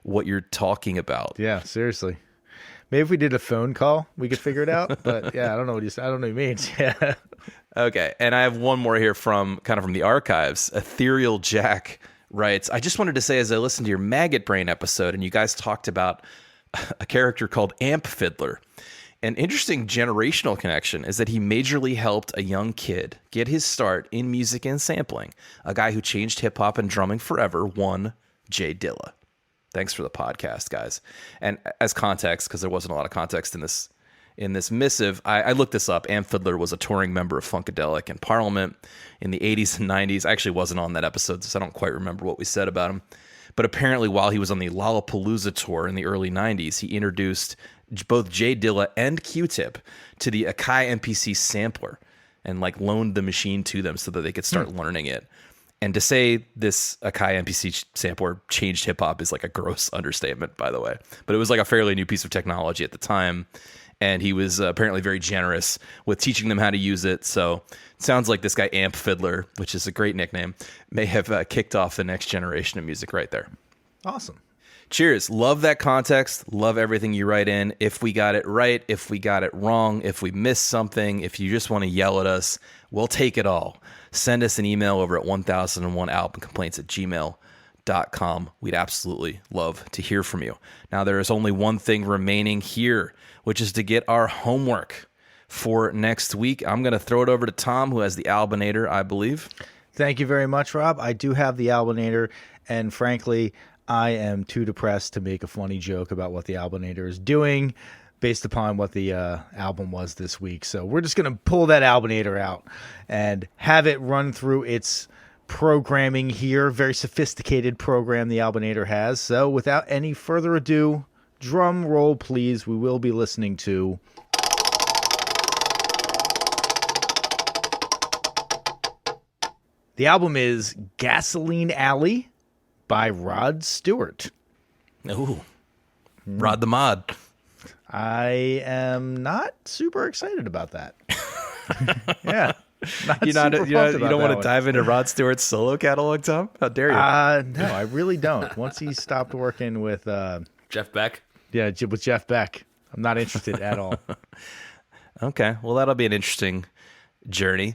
you're talking about. Yeah, seriously. Maybe if we did a phone call, we could figure it out. But yeah, I don't know what he means. Yeah. Okay, and I have one more here from the archives. Ethereal Jack writes, I just wanted to say, as I listened to your Maggot Brain episode, and you guys talked about a character called Amp Fiddler. An interesting generational connection is that he majorly helped a young kid get his start in music and sampling. A guy who changed hip-hop and drumming forever, one Jay Dilla. Thanks for the podcast, guys. And as context, because there wasn't a lot of context in this missive, I looked this up. Amp Fiddler was a touring member of Funkadelic and Parliament in the 80s and 90s. I actually wasn't on that episode, so I don't quite remember what we said about him. But apparently while he was on the Lollapalooza tour in the early 90s, he introduced both Jay Dilla and Q-Tip to the Akai MPC sampler and loaned the machine to them so that they could start learning it. And to say this Akai MPC sampler changed hip-hop is a gross understatement, by the way. But it was a fairly new piece of technology at the time. And he was apparently very generous with teaching them how to use it. So it sounds like this guy Amp Fiddler, which is a great nickname, may have kicked off the next generation of music right there. Awesome. Cheers. Love that context. Love everything you write in. If we got it right, if we got it wrong, if we missed something, if you just want to yell at us, we'll take it all. Send us an email over at 1001albumcomplaints@gmail.com. We'd absolutely love to hear from you. Now, there is only one thing remaining here, which is to get our homework for next week. I'm going to throw it over to Tom, who has the Albinator, I believe. Thank you very much, Rob. I do have the Albinator, and frankly, I am too depressed to make a funny joke about what the Albinator is doing based upon what the album was this week. So we're just going to pull that Albinator out and have it run through its programming here. Very sophisticated program the Albinator has. So without any further ado, drum roll, please. We will be listening to... The album is Gasoline Alley by Rod Stewart. Ooh, Rod the Mod. I am not super excited about that. Yeah. You super don't pumped want about to that one. dive into Rod Stewart's solo catalog, Tom? How dare you? No, I really don't. Once he stopped working with Jeff Beck. with Jeff Beck, I'm not interested at all. Okay, well, that'll be an interesting journey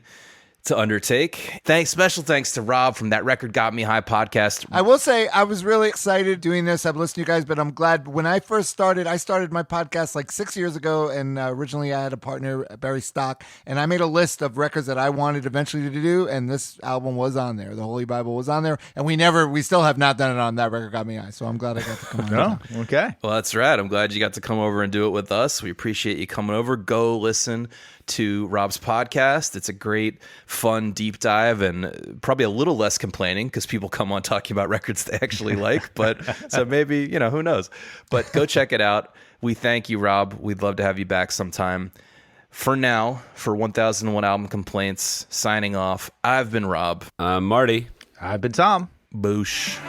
to undertake. Special thanks to Rob from That Record Got Me High podcast. I will say I was really excited doing this. I've listened to you guys, but I'm glad when I first started, I started my podcast like 6 years ago. And originally I had a partner, Barry Stock, and I made a list of records that I wanted eventually to do. And this album was on there. The Holy Bible was on there. And we still have not done it on That Record Got Me High. So I'm glad I got to come on. Oh, okay. Well, that's right. I'm glad you got to come over and do it with us. We appreciate you coming over. Go listen to Rob's podcast. It's a great, fun, deep dive, and probably a little less complaining because people come on talking about records they actually like. But so maybe, who knows? But go check it out. We thank you, Rob. We'd love to have you back sometime. For now, for 1001 Album Complaints, signing off. I've been Rob. Marty. I've been Tom. Boosh.